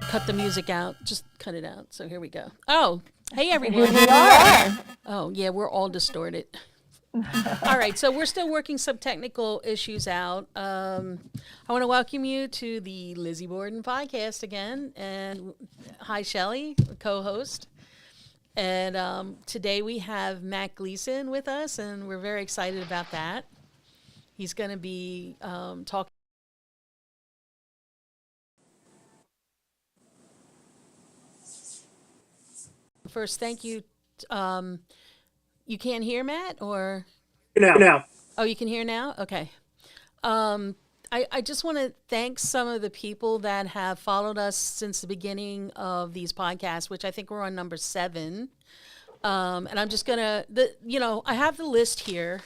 Cut the music out. Just cut it out. So here we go. Oh, Hey, Here we everyone. are. Oh, yeah, we're all distorted. All right, so we're still working some technical issues out. I want to welcome you to the Lizzie Borden podcast again. And hi, Shelley, co host. And today we have Mat Gleason with us, and we're very excited about that. He's going to be talking. First, thank you. Um, you can't hear Matt, or? Now. Oh, you can hear now? Okay. Um, I just want to thank some of the people that have followed us since the beginning of these podcasts, which I think we're on number 7. And I'm just gonna, I have the list here.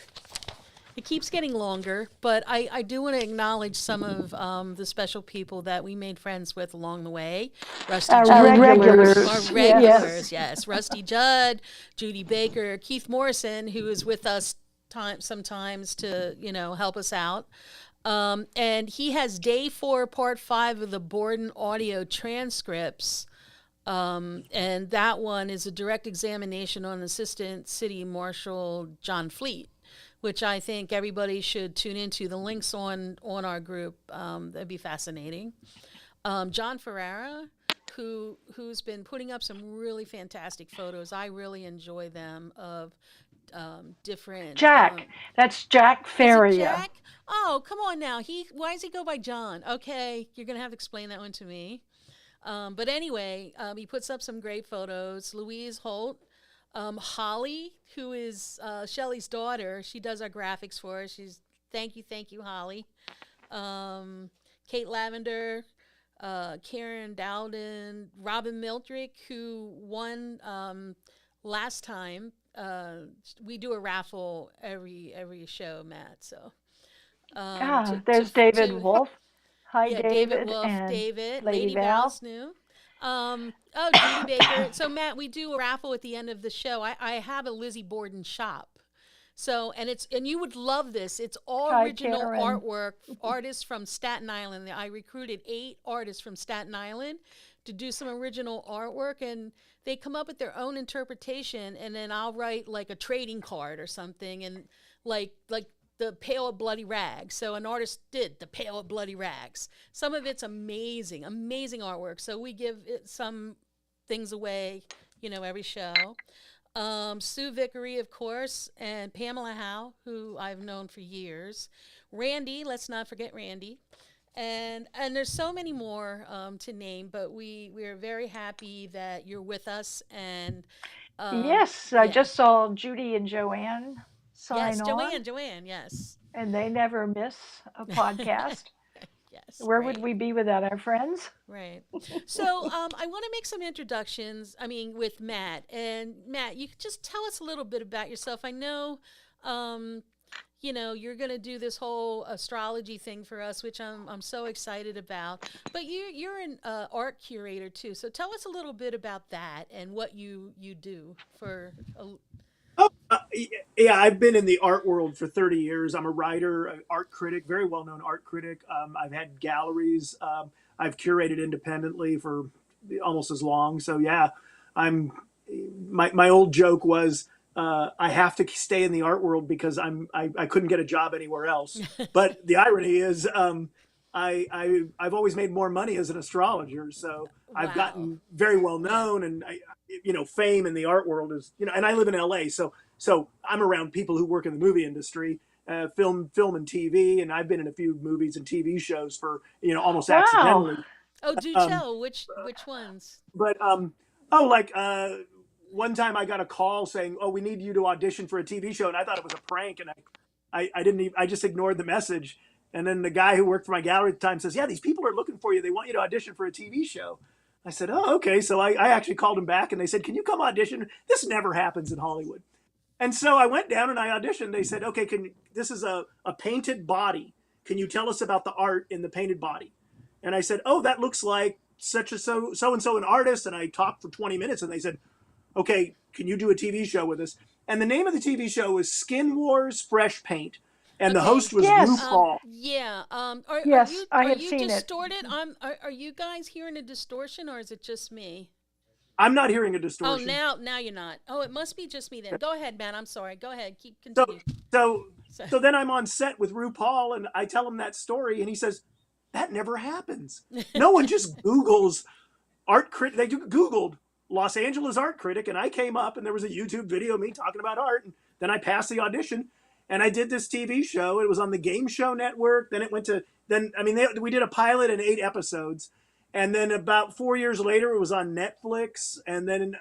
It keeps getting longer, but I do want to acknowledge some of the special people that we made friends with along the way. Rusty Our Judd, regulars. our regulars, yes. Rusty Judd, Judy Baker, Keith Morrison, who is with us sometimes to help us out. And he has day 4, part 5 of the Borden audio transcripts. And that one is a direct examination on Assistant City Marshal John Fleet, which I think everybody should tune into. The links on our group, that'd be fascinating. John Ferrara, who's been putting up some really fantastic photos. I really enjoy them of different. Jack. That's Jack Is it Fairey. Jack? Oh, come on now. Why does he go by John? Okay, you're gonna have to explain that one to me. But anyway, he puts up some great photos. Louise Holt, Holly, who is Shelley's daughter, she does our graphics for us. Thank you, Holly. Kate Lavender, Karen Dowden, Robin Mildrick, who won last time. We do a raffle every show, Matt. So There's David Wolf. Hi, yeah, David Wolf, and David, Lady Val. Val's new. Judy Baker. So Matt, we do a raffle at the end of the show. I have a Lizzie Borden shop. So and you would love this. It's all Hi, original Karen. artwork, artists from Staten Island. I recruited 8 artists from Staten Island to do some original artwork, and they come up with their own interpretation, and then I'll write like a trading card or something, and like the Pale of Bloody Rags. So an artist did the Pale of Bloody Rags. Some of it's amazing artwork. So we give some things away, every show. Sue Vickery, of course, and Pamela Howe, who I've known for years. Randy, let's not forget Randy. And there's so many more to name, but we're very happy that you're with us. And Yes, I just saw Judy and Joanne sign on. Joanne, yes. And they never miss a podcast. Yes. Where great. would we be without our friends? Right. So I want to make some introductions. With Matt. And Matt, you could just tell us a little bit about yourself. I know, you're going to do this whole astrology thing for us, which I'm so excited about. But you're an art curator too. So tell us a little bit about that and what you do for. Yeah, I've been in the art world for 30 years. I'm a writer, an art critic, very well-known art critic. I've had galleries. I've curated independently for almost as long. So yeah, my old joke was I have to stay in the art world because I couldn't get a job anywhere else. But the irony is I've always made more money as an astrologer. So I've Wow. gotten very well known, and fame in the art world is, and I live in LA. So I'm around people who work in the movie industry, film and TV. And I've been in a few movies and TV shows for, almost Wow. accidentally. Oh, do tell which ones. But, one time I got a call saying, "Oh, we need you to audition for a TV show." And I thought it was a prank. And I just ignored the message. And then the guy who worked for my gallery at the time says, "Yeah, these people are looking for you. They want you to audition for a TV show." I said, "Oh, okay." So I actually called him back, and they said, "Can you come audition? This never happens in Hollywood." And so I went down and I auditioned. They said, "Okay, this is a painted body. Can you tell us about the art in the painted body?" And I said, "Oh, that looks like such a so-and-so an artist." And I talked for 20 minutes, and they said, "Okay, can you do a TV show with us?" And the name of the TV show was Skin Wars Fresh Paint. And the Okay. host was Yes. RuPaul. Yeah. Yes, I are have you seen it. distorted? Are you guys hearing a distortion, or is it just me? I'm not hearing a Oh, distortion. now you're not. Oh, it must be just me then. Go ahead, man. I'm sorry. Go ahead. So Continue. so So, so then I'm on set with RuPaul and I tell him that story and he says, that never happens. No one just Googles art critic. They Googled Los Angeles art critic and I came up and there was a YouTube video of me talking about art. And then I passed the audition and I did this TV show. It was on the Game Show Network. Then it went to, we did a pilot and 8 episodes. And then about 4 years later, it was on Netflix. And then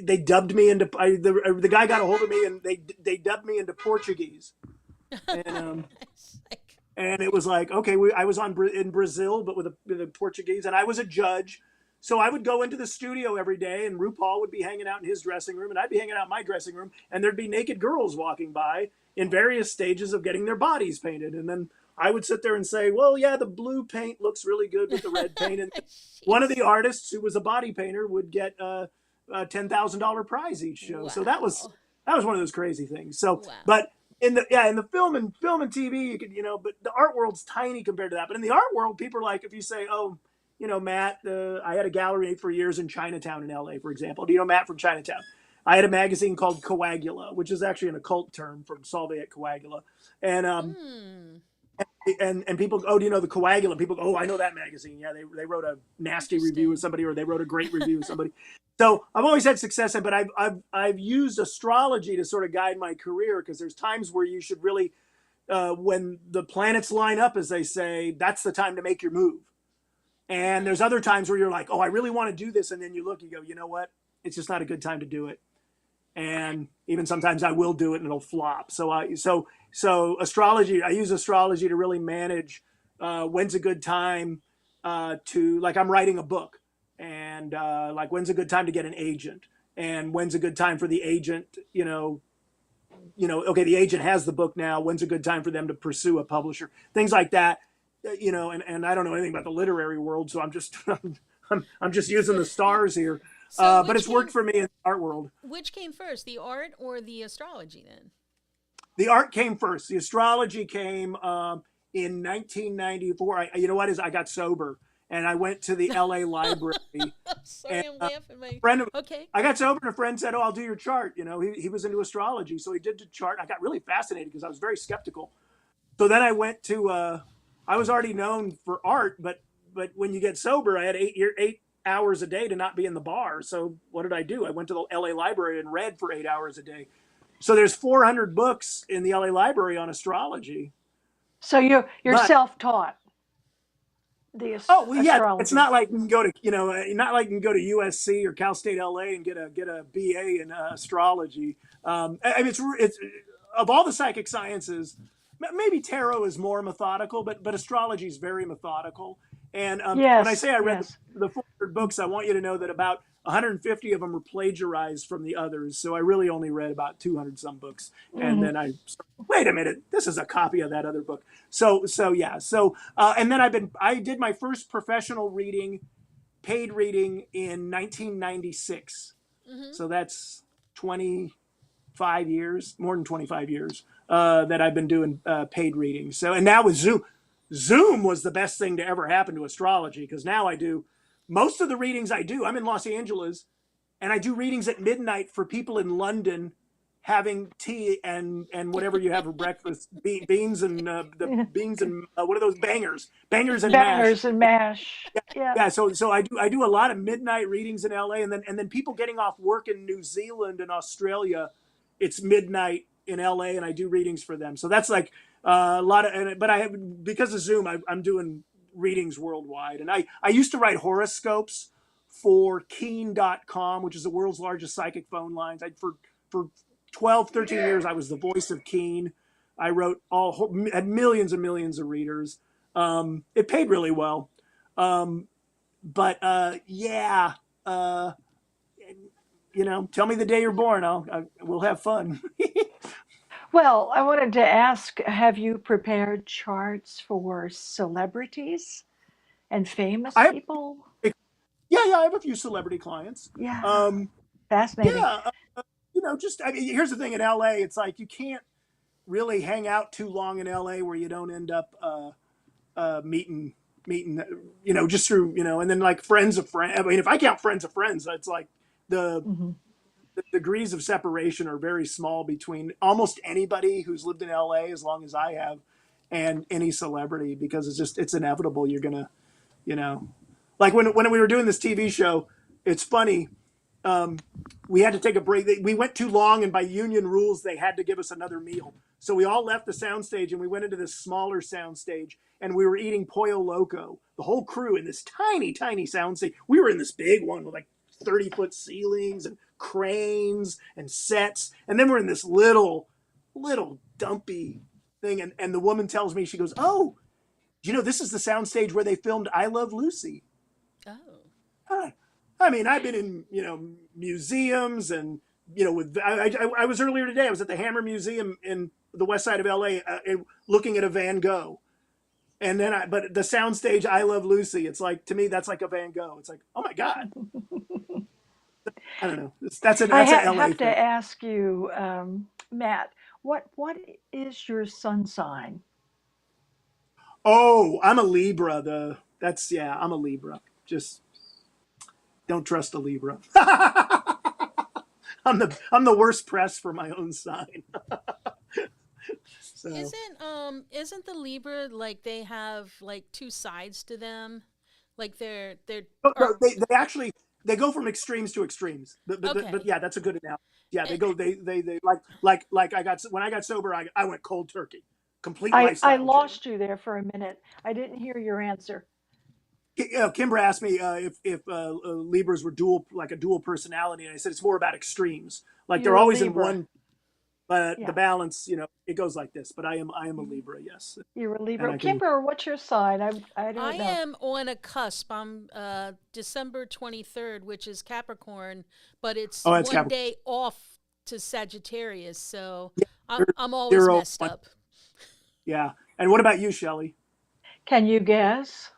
they dubbed me into the guy got a hold of me and they dubbed me into Portuguese, and it was like, okay, I was in Brazil, but with a Portuguese, and I was a judge, so I would go into the studio every day, and RuPaul would be hanging out in his dressing room, and I'd be hanging out in my dressing room, and there'd be naked girls walking by in various stages of getting their bodies painted, and then I would sit there and say, well, yeah, the blue paint looks really good with the red paint, and one of the artists who was a body painter would get a $10,000 prize each show. Wow. So that was one of those crazy things. So, wow. But in the film and TV, you could, but the art world's tiny compared to that. But in the art world, people are like, if you say, oh, Matt, I had a gallery for years in Chinatown in LA, for example. Do you know Matt from Chinatown? I had a magazine called Coagula, which is actually an occult term from Solve et Coagula. And people, oh, do you know the Coagula? People go, oh, I know that magazine. Yeah, they wrote a nasty review of somebody, or they wrote a great review of somebody. So I've always had success, but I've used astrology to sort of guide my career, because there's times where you should really, when the planets line up, as they say, that's the time to make your move. And there's other times where you're like, oh, I really want to do this, and then you look, you go, you know what? It's just not a good time to do it. And even sometimes I will do it and it'll flop. So astrology, I use astrology to really manage when's a good time to, like, I'm writing a book, and like, when's a good time to get an agent, and when's a good time for the agent, okay, the agent has the book now, when's a good time for them to pursue a publisher, things like that, and I don't know anything about the literary world, so I'm just I'm just using the stars here. So but it's worked for me in the art world. Which came first, the art or the astrology then? The art came first. The astrology came in 1994. I got sober and I went to the LA library. Sorry, I'm laughing. Okay. I got sober and a friend said, oh, I'll do your chart. He was into astrology. So he did the chart. I got really fascinated because I was very skeptical. So then I went to, I was already known for art, but when you get sober, I had 8 hours a day to not be in the bar. So what did I do? I went to the LA library and read for 8 hours a day. So there's 400 books in the LA library on astrology. So you're self-taught. Yeah, it's not like you can go to not like you can go to USC or Cal State LA and get a BA in astrology. I mean, it's of all the psychic sciences, maybe tarot is more methodical, but astrology is very methodical. And when I say I read the 400 books, I want you to know that about 150 of them were plagiarized from the others. So I really only read about 200 some books. And then wait a minute, this is a copy of that other book. So yeah. So, and then I did my first professional paid reading in 1996. So that's 25 years, more than 25 years, that I've been doing paid readings. So, and now with Zoom was the best thing to ever happen to astrology, because now I do most of the readings I'm in Los Angeles, and I do readings at midnight for people in London having tea and whatever you have for breakfast, beans and what are those bangers and mash. Yeah. So I do a lot of midnight readings in LA, and then people getting off work in New Zealand and Australia, it's midnight in LA, and I do readings for them. So that's like a lot of, but because of Zoom, I'm doing readings worldwide. And I used to write horoscopes for Keen.com, which is the world's largest psychic phone lines. For 12, 13 years, I was the voice of Keen. I had millions and millions of readers. It paid really well. But tell me the day you're born. We'll have fun. Well, I wanted to ask, have you prepared charts for celebrities and famous people? Yeah, I have a few celebrity clients. Yeah, fascinating. Yeah, here's the thing in LA, it's like you can't really hang out too long in LA where you don't end up meeting meeting, you know, just through, you know, and then like friends of friends. I mean, if I count friends of friends, it's like the degrees of separation are very small between almost anybody who's lived in LA as long as I have and any celebrity, because it's inevitable. You're going to, you know, like when we were doing this TV show, it's funny. We had to take a break. We went too long, and by union rules, they had to give us another meal. So we all left the soundstage, and we went into this smaller soundstage, and we were eating Pollo Loco, the whole crew, in this tiny, tiny soundstage. We were in this big one with like 30-foot ceilings and cranes and sets, and then we're in this little dumpy thing. And the woman tells me, she goes, "Oh, you know, this is the soundstage where they filmed I Love Lucy." Oh. I mean, I've been in, you know, museums and, you know, I was earlier today, I was at the Hammer Museum in the west side of LA looking at a Van Gogh. And then but the soundstage, I Love Lucy, it's like, to me, that's like a Van Gogh. It's like, oh my God. I don't know. That's an LA have thing. to ask you, Matt, what is your sun sign? Oh, I'm a Libra. I'm a Libra. Just don't trust a Libra. I'm the worst press for my own sign. So. Isn't the Libra, like, they have like two sides to them, like they're No, they actually they go from extremes to extremes. okay. But yeah, that's a good analogy. Yeah, they And- go they like when I got sober, I went cold turkey, complete I lifestyle lost you there for a minute. I didn't hear your answer. Kimbra asked me if Libras were a dual personality, and I said it's more about extremes. Like You're they're a always in Libra. one, but Yeah. the balance, you know, it goes like this. But I am a Libra, yes. You're a And Libra. I can. Kimber, what's your sign? I I don't know. am on a cusp. I'm December 23rd, which is Capricorn, but it's Oh, that's one Capricorn. day off to Sagittarius, so You're I'm always 0, messed 1. up. Yeah. And what about you, Shelley? Can you guess?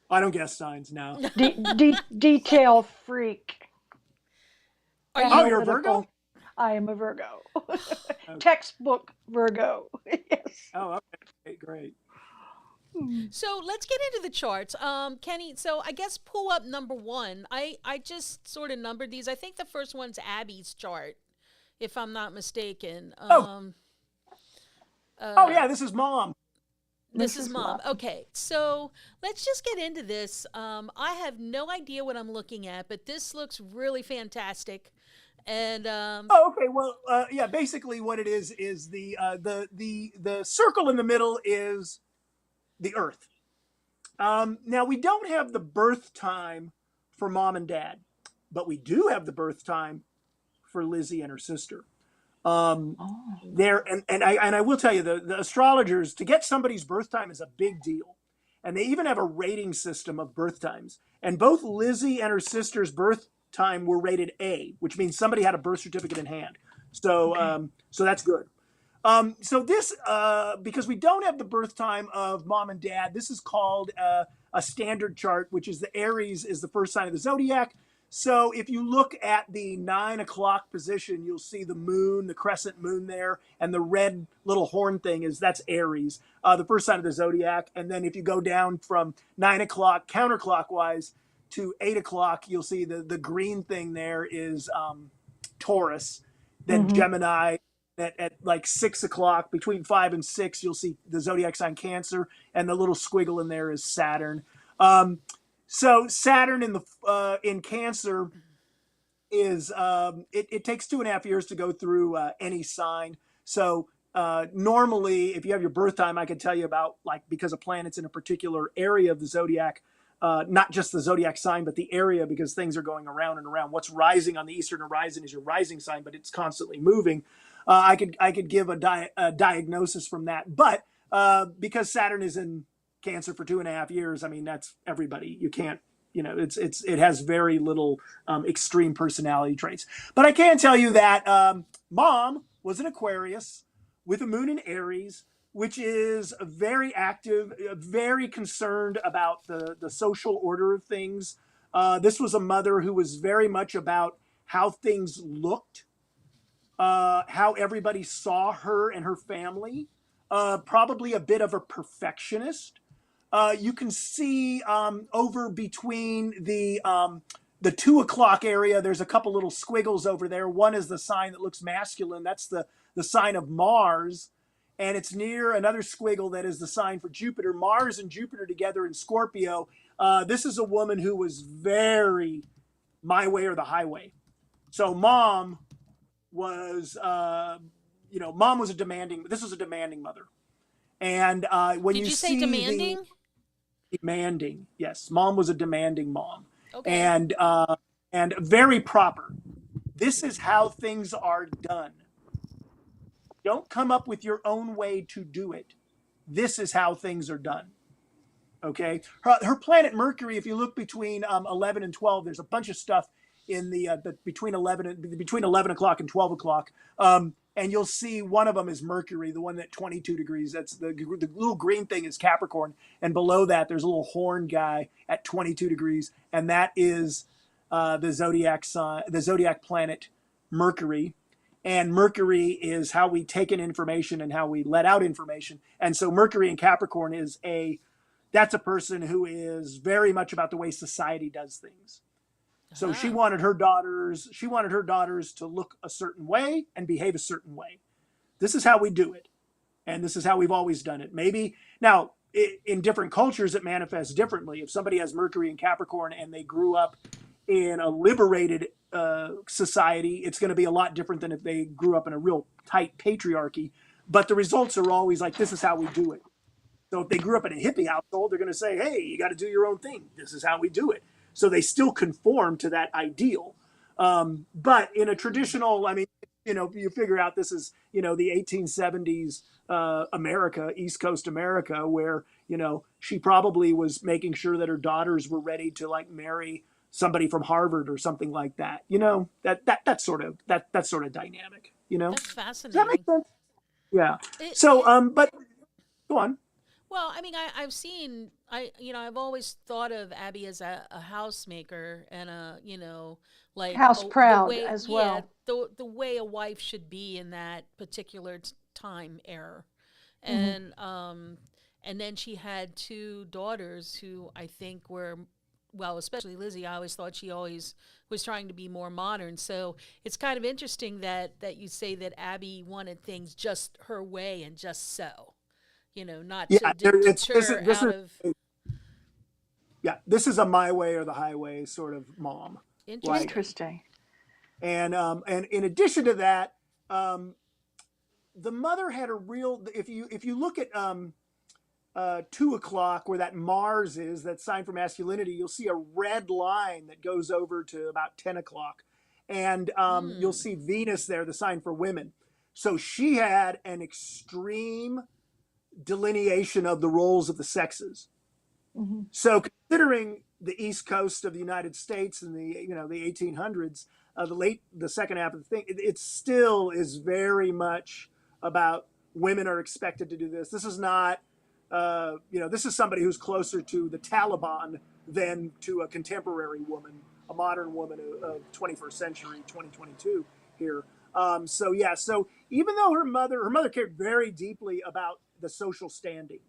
I don't guess signs now. Detail freak. Are you? Oh, you're a Virgo? I am a Virgo. Okay. Textbook Virgo. Yes. Oh, okay, great. So let's get into the charts. Kenny, so I guess pull up number 1. I just sort of numbered these. I think the first one's Abby's chart, if I'm not mistaken. Oh yeah, this is Mom. This is Mom. Okay, so let's just get into this. I have no idea what I'm looking at, but this looks really fantastic. And Oh, okay. Well, yeah. Basically, what it is the circle in the middle is the Earth. Now we don't have the birth time for Mom and Dad, but we do have the birth time for Lizzie and her sister. There and I will tell you, the astrologers, to get somebody's birth time is a big deal, and they even have a rating system of birth times. And both Lizzie and her sister's birth time were rated A, which means somebody had a birth certificate in hand. So so that's good. So this because we don't have the birth time of Mom and Dad, this is called a standard chart, which is the Aries is the first sign of the zodiac. So if you look at the 9 o'clock position, you'll see the moon, the crescent moon there, and the red little horn thing that's Aries, the first sign of the zodiac. And then if you go down from 9 o'clock counterclockwise to 8 o'clock, you'll see the green thing there is Taurus. Then Gemini. At like 6 o'clock, between 5 and 6, you'll see the zodiac sign Cancer, and the little squiggle in there is Saturn. So Saturn in Cancer is it takes 2.5 years to go through any sign. So normally, if you have your birth time, I could tell you about, like, because a planet's in a particular area of the zodiac, not just the zodiac sign, but the area, because things are going around and around. What's rising on the eastern horizon is your rising sign, but it's constantly moving. I could give a diagnosis from that, but because Saturn is in Cancer for 2.5 years, I mean, that's everybody. You can't, you know, it has very little extreme personality traits. But I can tell you that Mom was an Aquarius with a moon in Aries, which is very active, very concerned about the social order of things. This was a mother who was very much about how things looked. How everybody saw her and her family, probably a bit of a perfectionist. You can see over between the 2 o'clock area, there's a couple little squiggles over there. One is the sign that looks masculine. That's the sign of Mars. And it's near another squiggle that is the sign for Jupiter. Mars and Jupiter together in Scorpio. This is a woman who was very my way or the highway. So mom was, mom was this was a demanding mother. And when Did you you say see demanding? demanding, yes, mom was a demanding mom. Okay. And very proper. This is how things are done. Don't come up with your own way to do it. This is how things are done. Okay. Her planet Mercury, if you look between 11 and 12, there's a bunch of stuff in the between 11 o'clock and 12 o'clock. And you'll see one of them is Mercury, the one at 22 degrees. That's the little green thing is Capricorn. And below that, there's a little horn guy at 22 degrees. And that is the zodiac planet Mercury. And Mercury is how we take in information and how we let out information. And so Mercury in Capricorn that's a person who is very much about the way society does things. So she wanted her daughters to look a certain way and behave a certain way. This is how we do it. And this is how we've always done it. Maybe now in different cultures, it manifests differently. If somebody has Mercury in Capricorn and they grew up in a liberated society, it's going to be a lot different than if they grew up in a real tight patriarchy. But the results are always like, this is how we do it. So if they grew up in a hippie household, they're going to say, hey, you got to do your own thing. This is how we do it. So they still conform to that ideal. But in a traditional, you figure out this is, the 1870s America, East Coast America, where, she probably was making sure that her daughters were ready to like marry somebody from Harvard or something like that. That sort of dynamic, That's Does fascinating. that make sense? Yeah. But go on. Well, I've always thought of Abby as a housemaker and House proud way, as well. the way a wife should be in that particular time era. And and then she had 2 daughters who I think were, well, especially Lizzie, I always thought she always was trying to be more modern. So it's kind of interesting that you say that Abby wanted things just her way and just so, not to deter out of. Yeah, this is a my way or the highway sort of mom. Interesting. And in addition to that, the mother had a real. If you look at 2 o'clock where that Mars is, that sign for masculinity, you'll see a red line that goes over to about 10 o'clock, and you'll see Venus there, the sign for women. So she had an extreme delineation of the roles of the sexes. Mm-hmm. So considering the East Coast of the United States in the 1800s, the second half of the thing, it still is very much about women are expected to do this. This is not, this is somebody who's closer to the Taliban than to a contemporary woman, a modern woman of 21st century, 2022 here. So even though her mother cared very deeply about the social standing,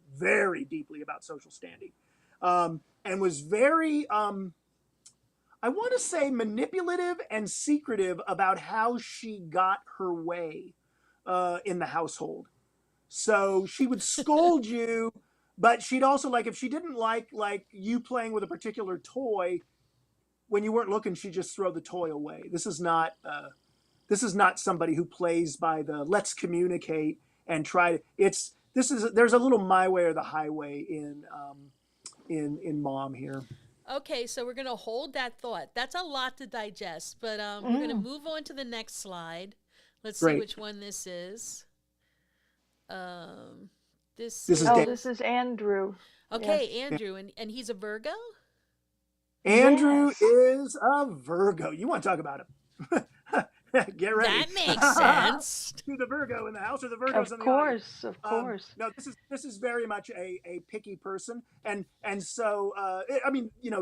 and was very, I want to say, manipulative and secretive about how she got her way in the household. So she would scold you, but she'd also, like, if she didn't like you playing with a particular toy, when you weren't looking, she'd just throw the toy away. This is not somebody who plays by the let's communicate and try to. There's a little my way or the highway in mom here. Okay, so we're going to hold that thought. That's a lot to digest, but we're going to move on to the next slide. Let's see which one this is. This is Andrew. Okay, yes. Andrew, and he's a Virgo? Andrew is a Virgo. You want to talk about him. Get ready. That makes sense. To the Virgo in the house or the Virgos in the audience. Of course. No, this is very much a picky person, and so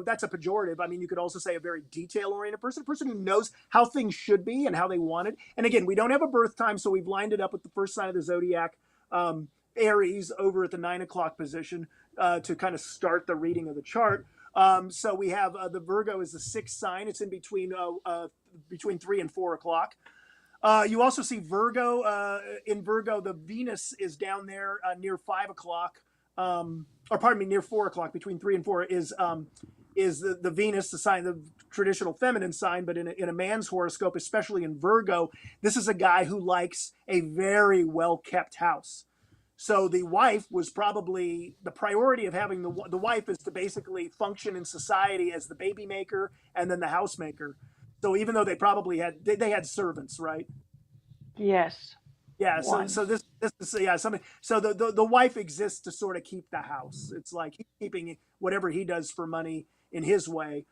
that's a pejorative. I mean, you could also say a very detail-oriented person, a person who knows how things should be and how they want it. And again, we don't have a birth time, so we've lined it up with the first sign of the zodiac, Aries, over at the 9 o'clock position. to kind of start the reading of the chart. So we have the Virgo is the sixth sign. It's in between 3 and 4 o'clock. You also see Virgo. In Virgo, the Venus is down there near 5 o'clock. Or pardon me, near 4 o'clock. Between 3 and 4 is the Venus, the sign, the traditional feminine sign. But in a man's horoscope, especially in Virgo, this is a guy who likes a very well-kept house. So the wife was probably the priority of having the wife is to basically function in society as the baby maker and then the housemaker. So even though they probably they had servants, right? Yes. Yeah. One. So this is something. So the wife exists to sort of keep the house. It's like he's keeping whatever he does for money in his way.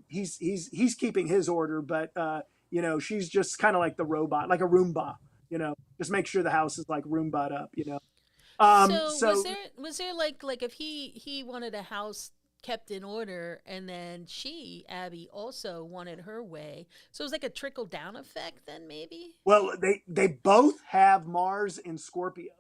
He's keeping his order, but she's just kind of like the robot, like a Roomba. Just make sure the house is like Roomba'd up. So was there like if he wanted a house kept in order, and then Abby also wanted her way, so it was like a trickle down effect then maybe? Well, they both have Mars in Scorpio,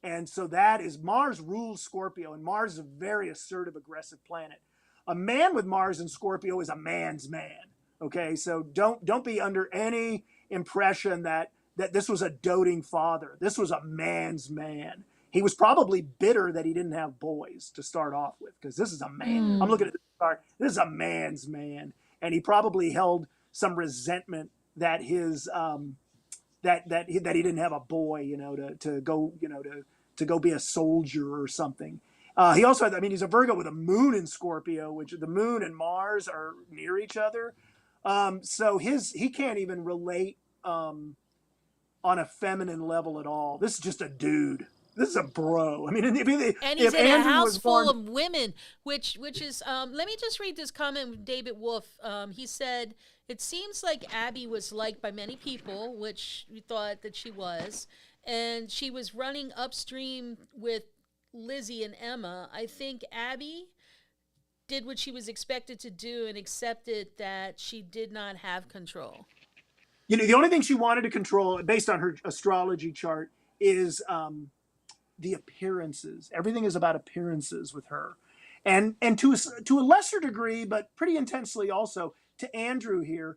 and so that is Mars rules Scorpio, and Mars is a very assertive, aggressive planet. A man with Mars in Scorpio is a man's man. Okay, so don't be under any impression that this was a doting father. This was a man's man. He was probably bitter that he didn't have boys to start off with, because this is a man. I'm looking at this chart. This is a man's man, and he probably held some resentment that his that he didn't have a boy, to go to go be a soldier or something. He also had, he's a Virgo with a moon in Scorpio, which the moon and Mars are near each other. So he can't even relate on a feminine level at all. This is just a dude. This is a bro. And he's in a house full of women, which is let me just read this comment with David Wolf. He said, "It seems like Abby was liked by many people, which we thought that she was, and she was running upstream with Lizzie and Emma. I think Abby did what she was expected to do and accepted that she did not have control." The only thing she wanted to control, based on her astrology chart, is the appearances. Everything is about appearances with her, and to a lesser degree, but pretty intensely also to Andrew here.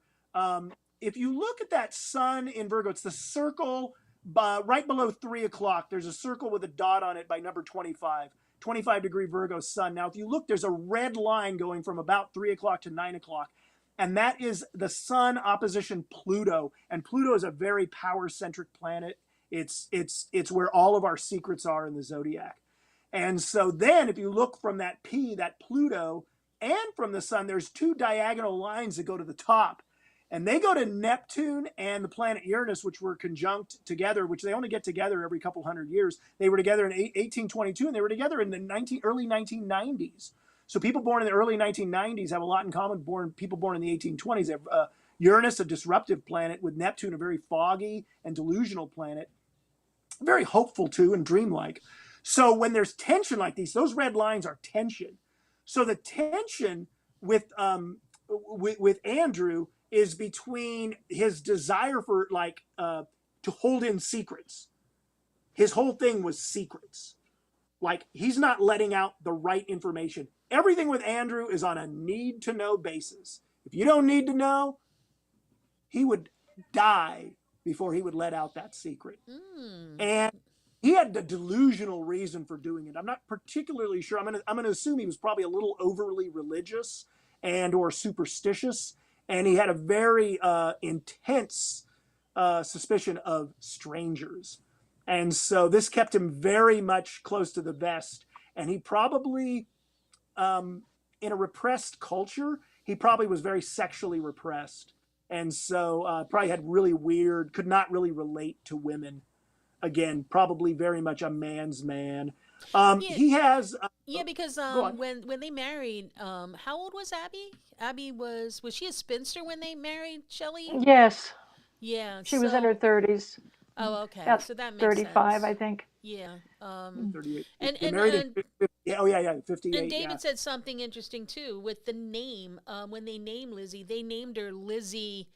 If you look at that sun in Virgo, it's the circle right below 3 o'clock. There's a circle with a dot on it by number 25. 25-degree Virgo sun. Now, if you look, there's a red line going from about 3 o'clock to 9 o'clock. And that is the sun opposition Pluto. And Pluto is a very power-centric planet. It's where all of our secrets are in the zodiac. And so then if you look from that Pluto, and from the sun, there's two diagonal lines that go to the top. And they go to Neptune and the planet Uranus, which were conjunct together, which they only get together every couple hundred years. They were together in 1822, and they were together in the early 1990s. So people born in the early 1990s have a lot in common with people born in the 1820s. They have Uranus, a disruptive planet, with Neptune, a very foggy and delusional planet. Very hopeful, too, and dreamlike. So when there's tension like these, those red lines are tension. So the tension with Andrew is between his desire for to hold in secrets. His whole thing was secrets. Like, he's not letting out the right information. Everything with Andrew is on a need to know basis. If you don't need to know, he would die before he would let out that secret. And he had the delusional reason for doing it. I'm not particularly sure. I'm gonna assume he was probably a little overly religious and or superstitious. And he had a very intense suspicion of strangers. And so this kept him very much close to the vest. And he probably, in a repressed culture, he probably was very sexually repressed. And so probably had really weird, could not really relate to women. Again, probably very much a man's man. He has... because when they married, how old was Abby? Abby was she a spinster when they married Shelley? Yes. Yeah. She was in her 30s. Oh, okay. About So that makes 35, sense. I think. Yeah. 38. And married at 58. And David said something interesting too with the name. When they named Lizzie, they named her Lizzie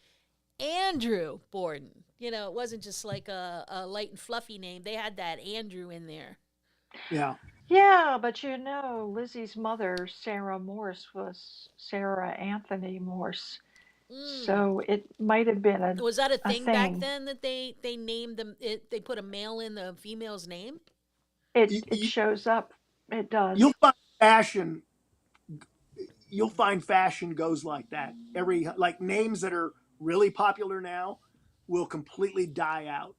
Andrew Borden. It wasn't just like a light and fluffy name. They had that Andrew in there. Yeah. Yeah, but you know, Lizzie's mother, Sarah Morse, was Sarah Anthony Morse. Mm. So it might have been Was that a a thing back thing. then that they named them? They put a male in the female's name. It You, it you, shows up. It does. you'll find fashion. You'll find fashion goes like that. Every like names that are really popular now will completely die out.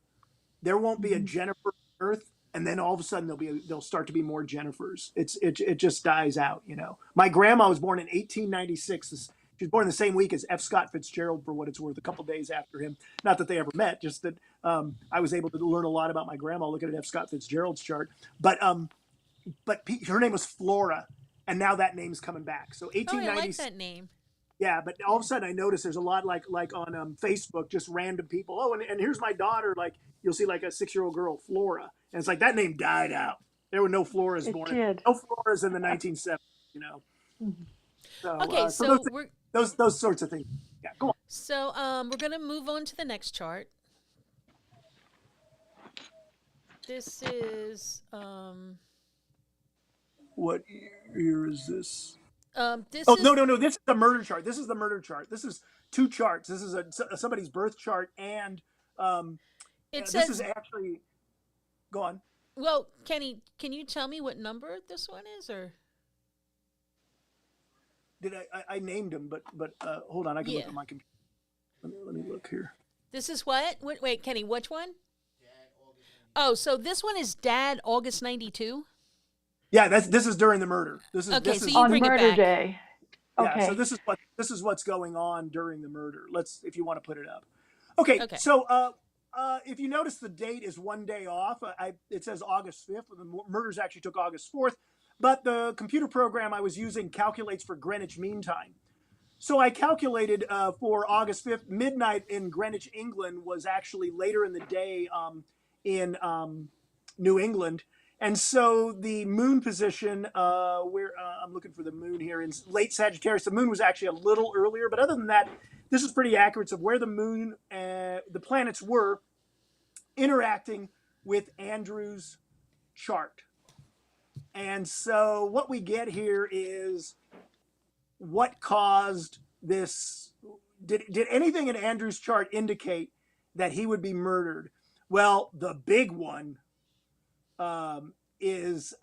There won't be a Mhm. Jennifer Earth, and then all of a sudden there'll start to be more Jennifers. It just dies out. You know, my grandma was born in 1896. She was born the same week as F. Scott Fitzgerald, for what it's worth, a couple days after him. Not that they ever met, just that I was able to learn a lot about my grandma looking at F. Scott Fitzgerald's chart. But her name was Flora, and now that name's coming back. So Oh, I like 1896. that name. Yeah, but all of a sudden I noticed there's a lot like on Facebook, just random people. Oh, and here's my daughter. Like you'll see like a 6-year-old girl, Flora, and it's like that name died out. There were no Floras It born. did. No Floras in the 1970s. You know, Mhm. so Okay, so so we're those sorts of things. Yeah, go on. we're gonna move on to the next chart. This is What year is this? this Oh is no, this is the murder chart. This is the murder chart. This is two charts. This is somebody's birth chart, and um, it this is says. actually. Go on. Well, Kenny, can you tell me what number this one is, or Did I named him, but hold on, I can look yeah, at my computer. Let me look here. this is what? Wait, Kenny, which one? Oh, so this one is Dad August 92. Yeah, this is during the murder. Okay, This so is you On bring it murder back. day. yeah. So Okay. this is what's going on during the murder. Let's if you want to put it up. Okay, Okay. so if you notice the date is one day off. It says August 5th. The murders actually took August 4th, but the computer program I was using calculates for Greenwich Mean Time. So I calculated for August 5th, midnight in Greenwich, England was actually later in the day in New England. And so the moon position, where I'm looking for the moon here in late Sagittarius, the moon was actually a little earlier. But other than that, this is pretty accurate of where the moon, the planets were interacting with Andrew's chart. And so what we get here is what caused this. Did anything in Andrew's chart indicate that he would be murdered? Well, the big one is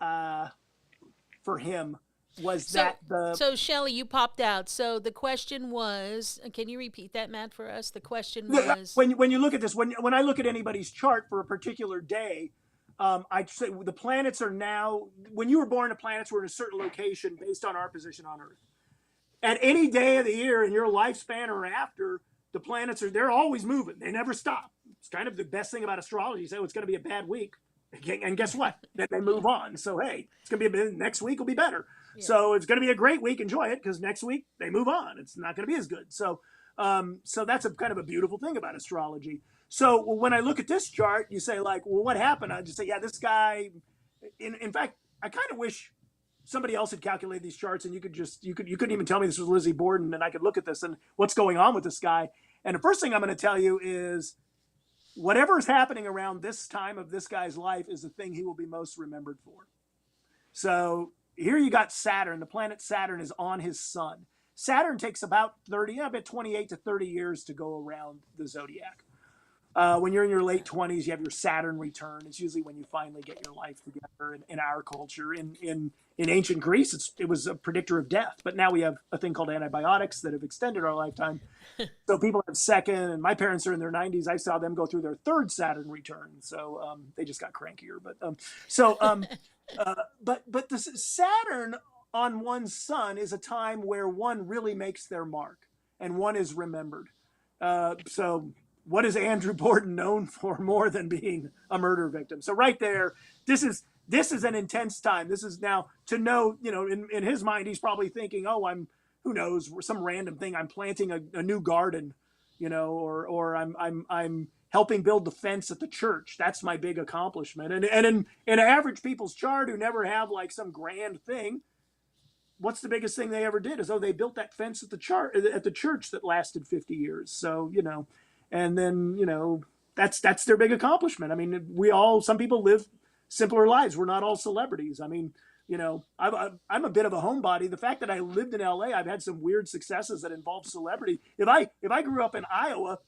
for him was So, that the so Shelley, you popped out. So the question was, can you repeat that, Matt, for us? The question was, when you look at this, when I look at anybody's chart for a particular day, I'd say the planets are now, when you were born, the planets were in a certain location based on our position on Earth. At any day of the year in your lifespan or after, the planets they're always moving. They never stop. It's kind of the best thing about astrology. You say, oh, it's going to be a bad week. And guess what? Then they move on. So, hey, it's going to be next week will be better. yeah. So it's going to be a great week. Enjoy it because next week they move on. It's not going to be as good. So that's a kind of a beautiful thing about astrology. So when I look at this chart, you say like, well, what happened? I just say, yeah, this guy. In fact, I kind of wish somebody else had calculated these charts, and you couldn't even tell me this was Lizzie Borden, and I could look at this and what's going on with this guy. And the first thing I'm going to tell you is whatever is happening around this time of this guy's life is the thing he will be most remembered for. So here you got Saturn. The planet Saturn is on his sun. Saturn takes about 28 to 30 years to go around the zodiac. When you're in your late 20s, you have your Saturn return. It's usually when you finally get your life together. In our culture, in ancient Greece, it was a predictor of death. But now we have a thing called antibiotics that have extended our lifetime. So people have second, and my parents are in their 90s. I saw them go through their third Saturn return. So they just got crankier. But the Saturn on one's sun is a time where one really makes their mark and one is remembered. So what is Andrew Borden known for more than being a murder victim? So right there, this is an intense time. This is now to know, in his mind, he's probably thinking, oh, who knows, some random thing. I'm planting a new garden, or I'm helping build the fence at the church. That's my big accomplishment. And in average people's chart who never have like some grand thing, what's the biggest thing they ever did is, they built that fence at the church that lasted 50 years. So, and then, that's their big accomplishment. I mean, some people live simpler lives. We're not all celebrities. I mean, you know, I'm a bit of a homebody. The fact that I lived in LA, I've had some weird successes that involve celebrity. If I grew up in Iowa,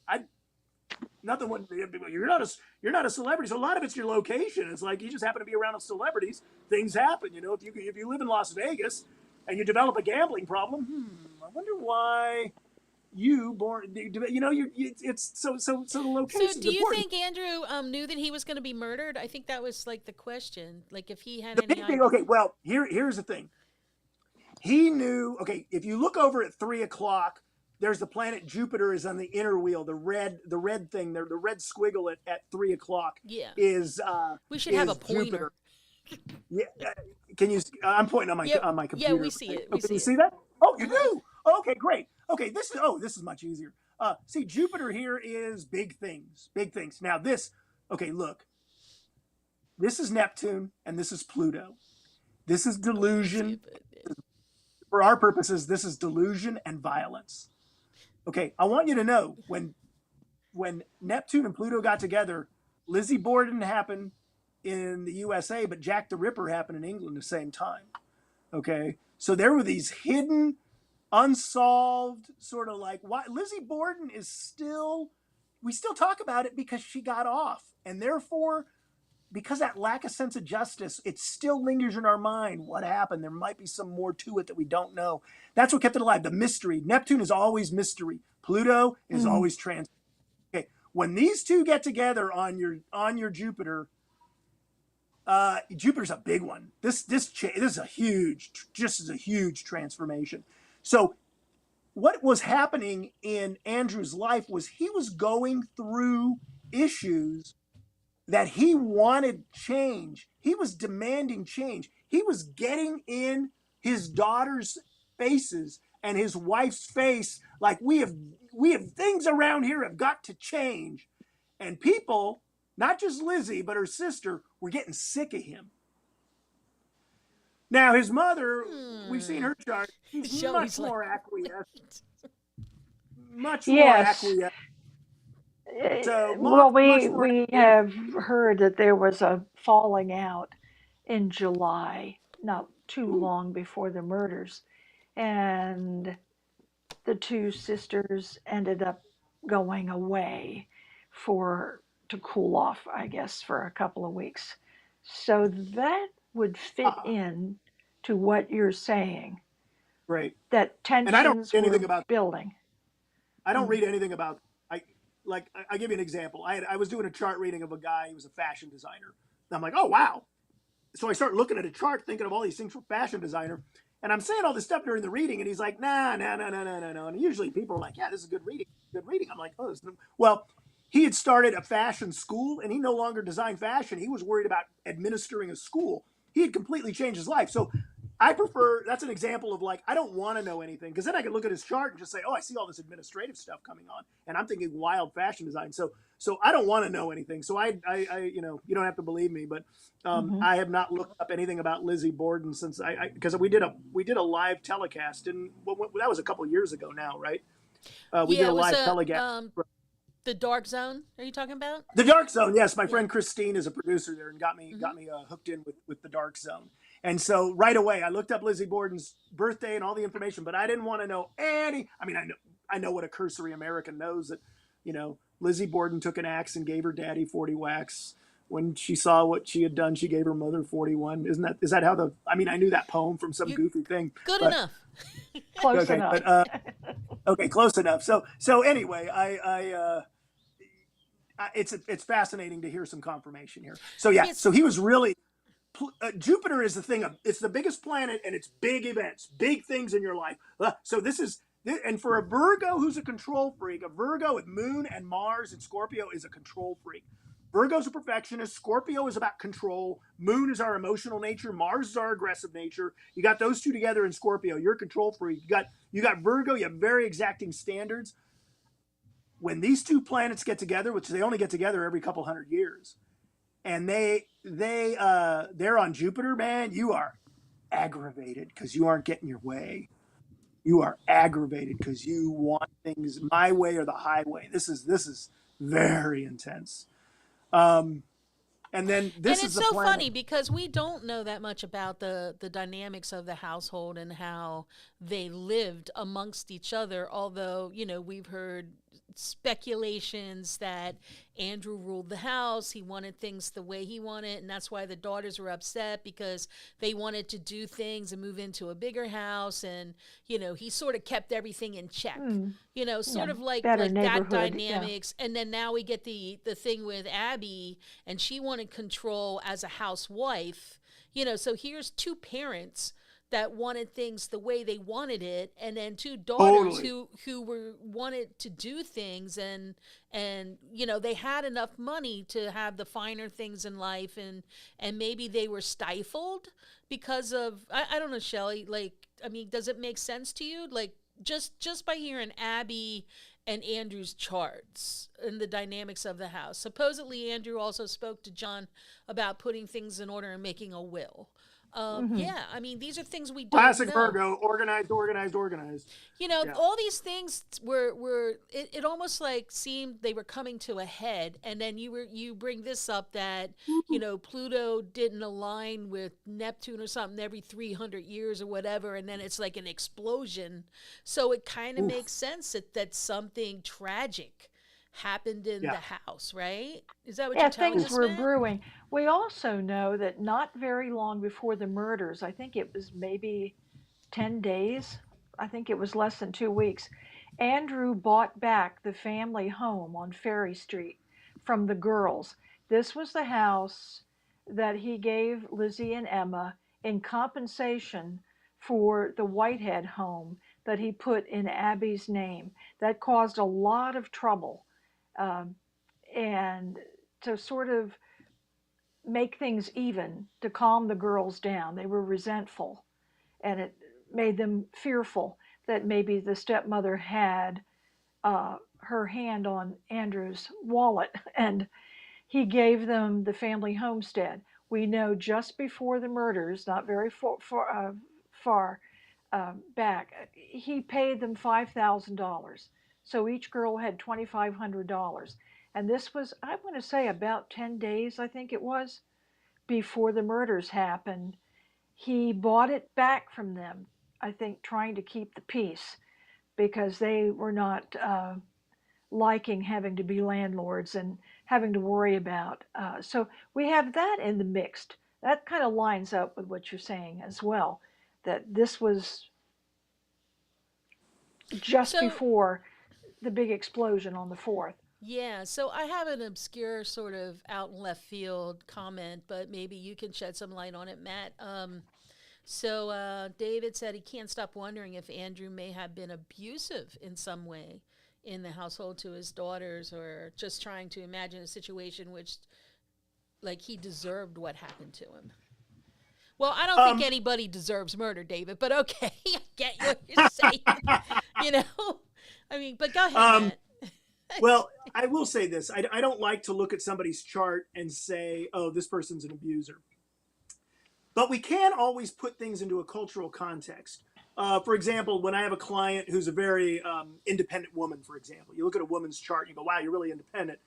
nothing would. You're not a celebrity. So a lot of it's your location. It's like you just happen to be around celebrities. Things happen. You know, if you live in Las Vegas and you develop a gambling problem, I wonder why you know, it's so the location. So, do you think Andrew knew that he was going to be murdered? I think that was like the question. Like, if he had The any big idea. thing, okay, well, here's the thing. He knew, okay, if you look over at 3 o'clock, there's the planet Jupiter is on the inner wheel, the red thing there, the red squiggle at 3 o'clock. Yeah. Is we should have a pointer. Jupiter. Yeah, can you? I'm pointing on my computer. Yeah, we see it. Can you see that? Oh, you do. Okay, great. Okay, this is much easier. See, Jupiter here is big things. Now okay, look. This is Neptune and this is Pluto. This is delusion. For our purposes, this is delusion and violence. Okay, I want you to know when Neptune and Pluto got together, Lizzie Borden happened in the USA, but Jack the Ripper happened in England at the same time. Okay, so there were these hidden, unsolved sort of like why Lizzie Borden is still, we still talk about it because she got off, and therefore, because that lack of sense of justice, it still lingers in our mind. What happened? There might be some more to it that we don't know. That's what kept it alive. The mystery. Neptune is always mystery. Pluto is always trans. Okay, when these two get together on your Jupiter, Jupiter's a big one. This is a huge transformation. So what was happening in Andrew's life was he was going through issues that he wanted change. He was demanding change. He was getting in his daughter's faces and his wife's face like, we have things around here have got to change. And people, not just Lizzie, but her sister, were getting sick of him. Now, his mother, we've seen her chart. She's much more acquiescent. Much more acquiescent. So, well, we have heard that there was a falling out in July, not too long before the murders, and the two sisters ended up going away to cool off, I guess, for a couple of weeks. So that would fit in to what you're saying. Right. That tensions and I don't read anything were about building. I don't read anything about. I give you an example. I was doing a chart reading of a guy who was a fashion designer. And I'm like, oh wow. So I start looking at a chart, thinking of all these things for fashion designer, and I'm saying all this stuff during the reading, and he's like, nah. And usually people are like, yeah, this is good reading. I'm like, oh, well, he had started a fashion school, and he no longer designed fashion. He was worried about administering a school. He had completely changed his life. So I prefer, that's an example of like, I don't want to know anything, because then I can look at his chart and just say, oh, I see all this administrative stuff coming on, and I'm thinking wild fashion design. So I don't want to know anything. So I you know, you don't have to believe me, but I have not looked up anything about Lizzie Borden since because we did a live telecast, and that was a couple of years ago now, right? We did a live telecast. The Dark Zone, are you talking about? The Dark Zone, yes. My friend Christine is a producer there and got me hooked in with the Dark Zone. And so right away, I looked up Lizzie Borden's birthday and all the information, but I didn't want to know any. I mean, I know what a cursory American knows, that, you know, Lizzie Borden took an axe and gave her daddy 40 whacks. When she saw what she had done, she gave her mother 41. Is that how I knew that poem from some goofy thing. Good enough. Close enough. But, okay, close enough. So anyway, it's fascinating to hear some confirmation here. So yeah, so he was really, Jupiter is the thing, it's the biggest planet, and it's big events, big things in your life. So this is, and for a Virgo who's a control freak, a Virgo with Moon and Mars and Scorpio is a control freak. Virgo's a perfectionist. Scorpio is about control. Moon is our emotional nature. Mars is our aggressive nature. You got those two together in Scorpio. You're a control freak. You got Virgo. You have very exacting standards. When these two planets get together, which they only get together every couple hundred years, and they're on Jupiter, man, you are aggravated because you aren't getting your way. You are aggravated because you want things my way or the highway. This is very intense. And then And this is it's the so planet. funny because we don't know that much about the dynamics of the household and how they lived amongst each other. Although, we've heard speculations that Andrew ruled the house. He wanted things the way he wanted, and that's why the daughters were upset because they wanted to do things and move into a bigger house. And he sort of kept everything in check. Sort Yeah, of like better that neighborhood. Yeah. dynamics. And then now we get the thing with Abby, and she wanted control as a housewife. So here's two parents that wanted things the way they wanted it, and then two daughters Totally. who were wanted to do things, and they had enough money to have the finer things in life, and maybe they were stifled because of I don't know, Shelley, like, I mean, does it make sense to you, like, just by hearing Abby and Andrew's charts and the dynamics of the house? Supposedly Andrew also spoke to John about putting things in order and making a will. Hmm. Yeah, I mean, these are things we don't Classic know. Virgo, organized, organized, organized. Yeah. All these things were it almost like seemed they were coming to a head, and then you bring this up that Pluto didn't align with Neptune or something every 300 years or whatever, and then it's like an explosion. So it kind of Oof. makes sense that something tragic happened in the Yeah. house, right? Is that what you're Yeah, telling things us, were Matt? brewing. We also know that not very long before the murders, I think it was maybe 10 days, I think it was less than 2 weeks, Andrew bought back the family home on Ferry Street from the girls. This was the house that he gave Lizzie and Emma in compensation for the Whitehead home that he put in Abby's name. That caused a lot of trouble. Um, and to sort of make things even, to calm the girls down, they were resentful, and it made them fearful that maybe the stepmother had her hand on Andrew's wallet, and he gave them the family homestead. We know just before the murders, not very far back, he paid them $5,000. So each girl had $2,500. And this was, I want to say, about 10 days, I think it was, before the murders happened. He bought it back from them, I think, trying to keep the peace because they were not liking having to be landlords and having to worry about. So we have that in the mixed. That kind of lines up with what you're saying as well, that this was just So before the big explosion on the 4th. yeah, so I have an obscure sort of out in left field comment, but maybe you can shed some light on it, Matt. So David said he can't stop wondering if Andrew may have been abusive in some way in the household to his daughters, or just trying to imagine a situation which, like, he deserved what happened to him. Well, I don't think Um, anybody deserves murder, David, but okay, I get what you're saying. you know, I mean, but go ahead, um, Matt. well, I will say this. I don't like to look at somebody's chart and say, oh, this person's an abuser. But we can always put things into a cultural context. For example, when I have a client who's a very independent woman, for example, you look at a woman's chart and you go, wow, you're really independent.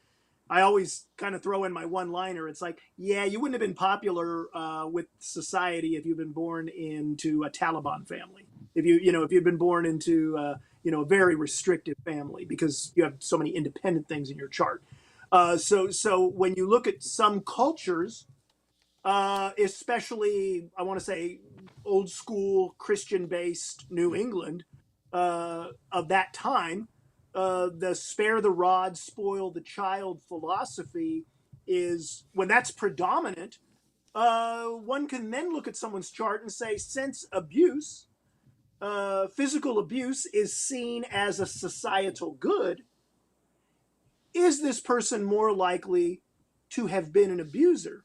I always kind of throw in my one-liner. It's like, yeah, you wouldn't have been popular with society if you've been born into a Taliban family. If you've been born into a very restrictive family because you have so many independent things in your chart. So when you look at some cultures, especially I want to say old school Christian-based New England of that time, the spare the rod, spoil the child philosophy is when that's predominant. One can then look at someone's chart and say, since abuse, physical abuse is seen as a societal good, is this person more likely to have been an abuser?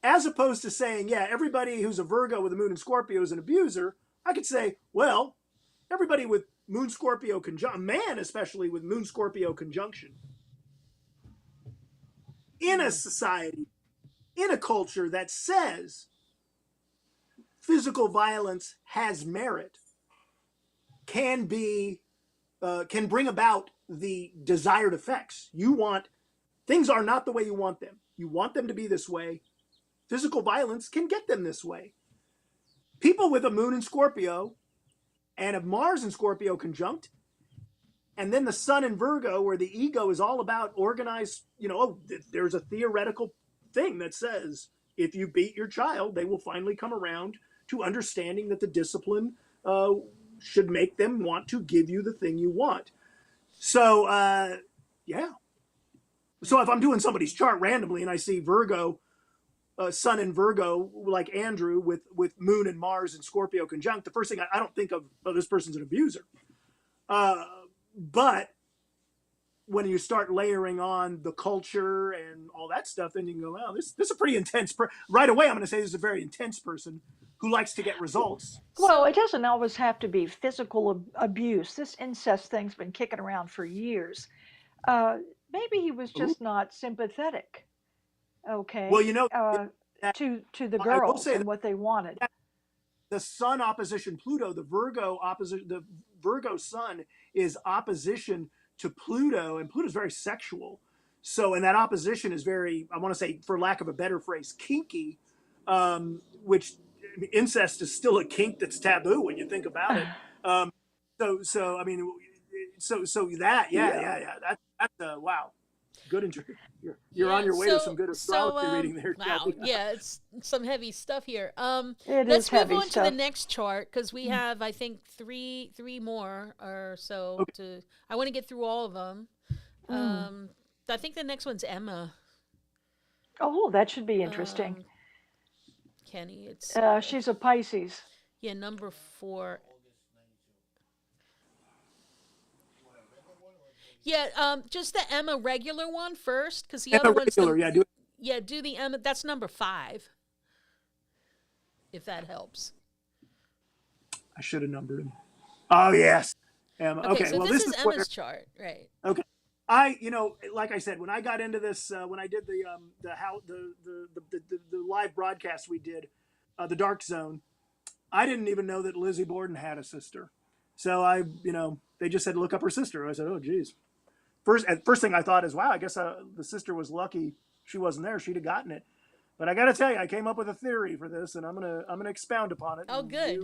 As opposed to saying, yeah, everybody who's a Virgo with a moon in Scorpio is an abuser, I could say, well, everybody with moon Scorpio conjunction, man especially with moon Scorpio conjunction, in a society, in a culture that says physical violence has merit, can bring about the desired effects. You want Things are not the way you want them. You want them to be this way. Physical violence can get them this way. People with a moon in Scorpio and a Mars in Scorpio conjunct, and then the sun in Virgo, where the ego is all about organized, there's a theoretical thing that says if you beat your child, they will finally come around to understanding that the discipline should make them want to give you the thing you want. So, yeah. So if I'm doing somebody's chart randomly and I see Virgo, sun in Virgo, like Andrew, with moon and Mars and Scorpio conjunct, the first thing I don't think of, oh, this person's an abuser. But when you start layering on the culture and all that stuff, then you can go, wow, this is a pretty intense right away. I'm going to say this is a very intense person who likes to get results. Well, it doesn't always have to be physical abuse. This incest thing's been kicking around for years. Maybe he was just not sympathetic. Okay. Well, to the girls and what they wanted. The sun opposition Pluto, the Virgo sun is opposition to Pluto, and Pluto's very sexual. So, and that opposition is very, I want to say, for lack of a better phrase, kinky, which incest is still a kink that's taboo when you think about it. So I mean, so that, yeah. That's wow. Good. You're on your way to some good astrology reading there. Wow, yeah, it's some heavy stuff here. Let's move on to the next chart because we have, I think, three more or so. Okay. I want to get through all of them. I think the next one's Emma. Oh, that should be interesting. Kenny, it's she's a Pisces. Yeah, number 4. Yeah, just the Emma regular one first, because the other one's regular. Do the Emma. That's number 5. If that helps. I should have numbered him. Oh yes, Emma. Okay, so well, this is Emma's chart, right? Okay, like I said, when I got into this, when I did the live broadcast we did, the Dark Zone, I didn't even know that Lizzie Borden had a sister. So they just said look up her sister. I said, oh geez. First thing I thought is, wow, I guess the sister was lucky she wasn't there. She'd have gotten it. But I got to tell you, I came up with a theory for this, and I'm gonna expound upon it. Oh, good.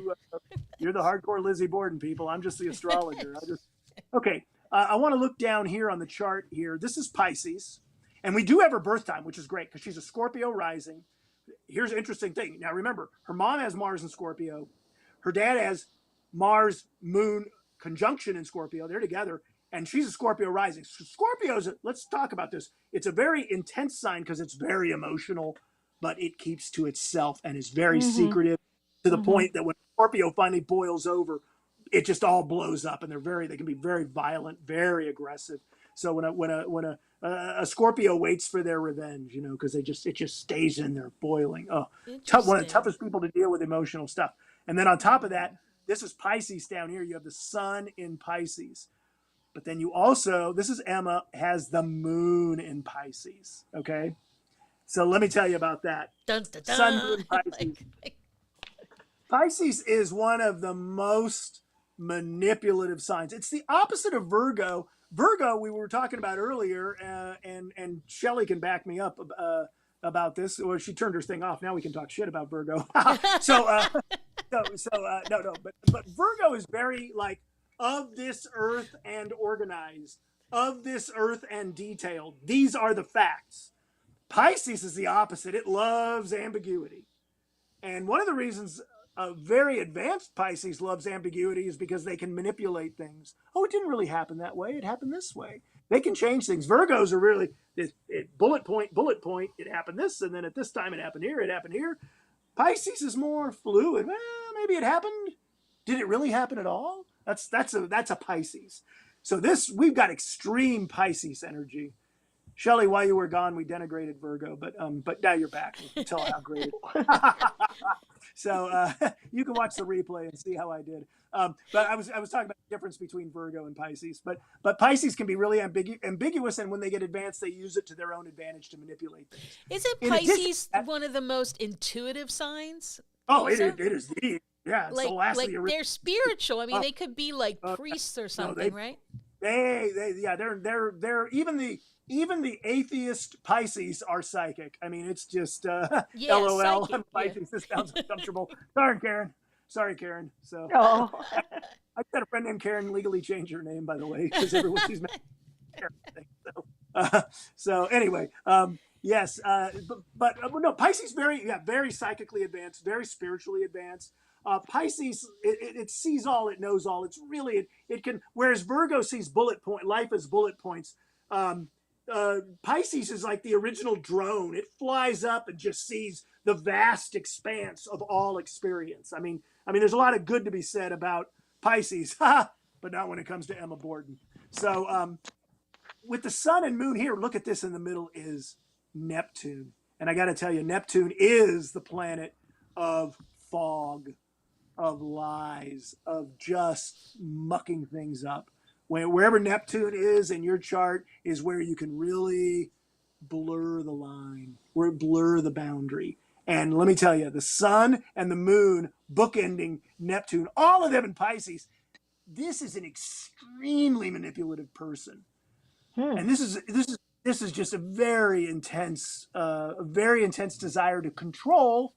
You're the hardcore Lizzie Borden people. I'm just the astrologer. Okay. I want to look down here on the chart here. This is Pisces, and we do have her birth time, which is great because she's a Scorpio rising. Here's an interesting thing. Now remember, her mom has Mars in Scorpio. Her dad has Mars, Moon conjunction in Scorpio. They're together. And she's a Scorpio rising. So Scorpios, let's talk about this. It's a very intense sign because it's very emotional, but it keeps to itself and is very secretive to the point that when Scorpio finally boils over, it just all blows up, and they can be very violent, very aggressive. So when a Scorpio waits for their revenge, because it just stays in there boiling. Oh, one of the toughest people to deal with emotional stuff. And then on top of that, this is Pisces down here. You have the sun in Pisces. But then you also, this is Emma, has the moon in Pisces. Okay. So let me tell you about that. Dun, dun, dun. Sun, moon, Pisces. Pisces is one of the most manipulative signs. It's the opposite of Virgo. Virgo, we were talking about earlier, and Shelley can back me up about this. Well, she turned her thing off. Now we can talk shit about Virgo. No. But Virgo is very like, of this earth and organized, of this earth and detailed. These are the facts. Pisces is the opposite. It loves ambiguity. And one of the reasons a very advanced Pisces loves ambiguity is because they can manipulate things. Oh, it didn't really happen that way. It happened this way. They can change things. Virgos are really bullet point. It happened this, and then at this time it happened here. Pisces is more fluid. Well, maybe it happened. Did it really happen at all? That's a Pisces. So we've got extreme Pisces energy. Shelley, while you were gone, we denigrated Virgo, but now you're back. You can tell how great it. So you can watch the replay and see how I did. But I was talking about the difference between Virgo and Pisces. But Pisces can be really ambiguous, and when they get advanced, they use it to their own advantage to manipulate things. Isn't Pisces one of the most intuitive signs? Oh, it is. Yeah, like they're spiritual. I mean, they could be like priests or something, right? They're even even the atheist Pisces are psychic. I mean, it's just Yeah, LOL. psychic. I'm Yeah. Pisces. This sounds uncomfortable. Sorry, Karen. Sorry, Karen. So Oh, I got a friend named Karen. Legally changed her name, by the way, because everyone she's met Karen. So anyway, yes, but no, Pisces very psychically advanced, very spiritually advanced. Pisces, it sees all, it knows all. It's really it can. Whereas Virgo sees life as bullet points. Pisces is like the original drone. It flies up and just sees the vast expanse of all experience. I mean, there's a lot of good to be said about Pisces, but not when it comes to Emma Borden. So with the sun and moon here, look at this in the middle is Neptune. And I got to tell you, Neptune is the planet of fog, of lies, of just mucking things up. Wherever Neptune is in your chart is where you can really blur the line, where blur the boundary. And let me tell you, the sun and the moon bookending Neptune, all of them in Pisces, this is an extremely manipulative person. And this is just a very intense desire to control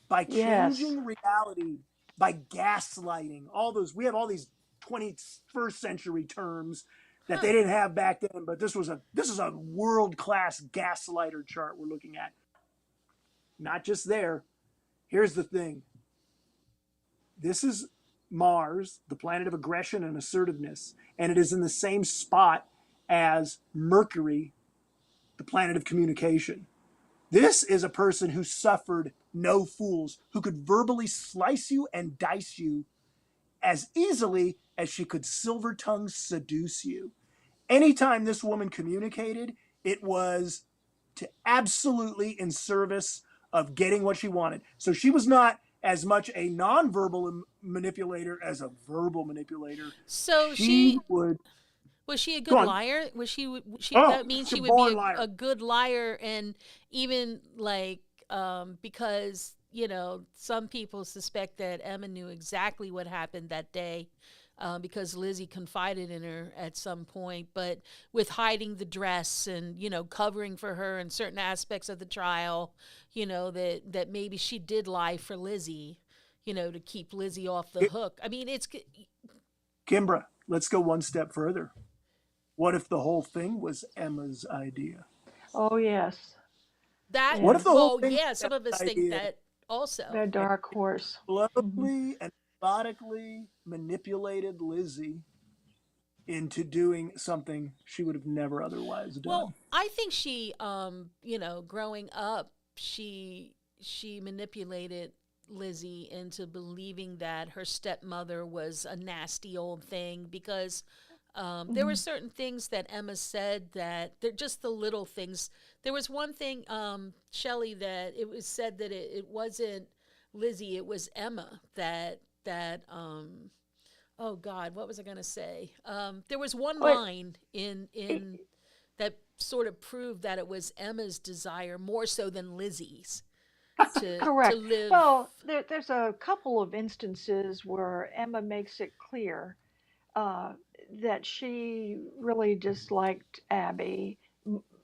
by changing reality, by gaslighting. We have all these 21st century terms that they didn't have back then, but this is a world-class gaslighter chart we're looking at. Not just there. Here's the thing. This is Mars, the planet of aggression and assertiveness, and it is in the same spot as Mercury, the planet of communication. This is a person who suffered no fools, who could verbally slice you and dice you as easily as she could silver tongue seduce you. Anytime this woman communicated, it was to absolutely in service of getting what she wanted. So she was not as much a nonverbal manipulator as a verbal manipulator. So she would. Was she a good liar? Was she? That means she would be a good liar, and even like because some people suspect that Emma knew exactly what happened that day. Because Lizzie confided in her at some point, but with hiding the dress and, covering for her in certain aspects of the trial, that maybe she did lie for Lizzie, to keep Lizzie off the hook. I mean, it's... Kimbra, let's go one step further. What if the whole thing was Emma's idea? Oh, yes. What if the whole thing was some of us think that also. The dark horse. Slowly and methodically manipulated Lizzie into doing something she would have never otherwise done. Well, I think she, growing up, she manipulated Lizzie into believing that her stepmother was a nasty old thing because there were certain things that Emma said that they're just the little things. There was one thing, Shelley, that it was said that it wasn't Lizzie, it was Emma that oh God, what was I going to say? There was one line in that sort of proved that it was Emma's desire more so than Lizzie's. Correct. To live. Well, there's a couple of instances where Emma makes it clear that she really disliked Abby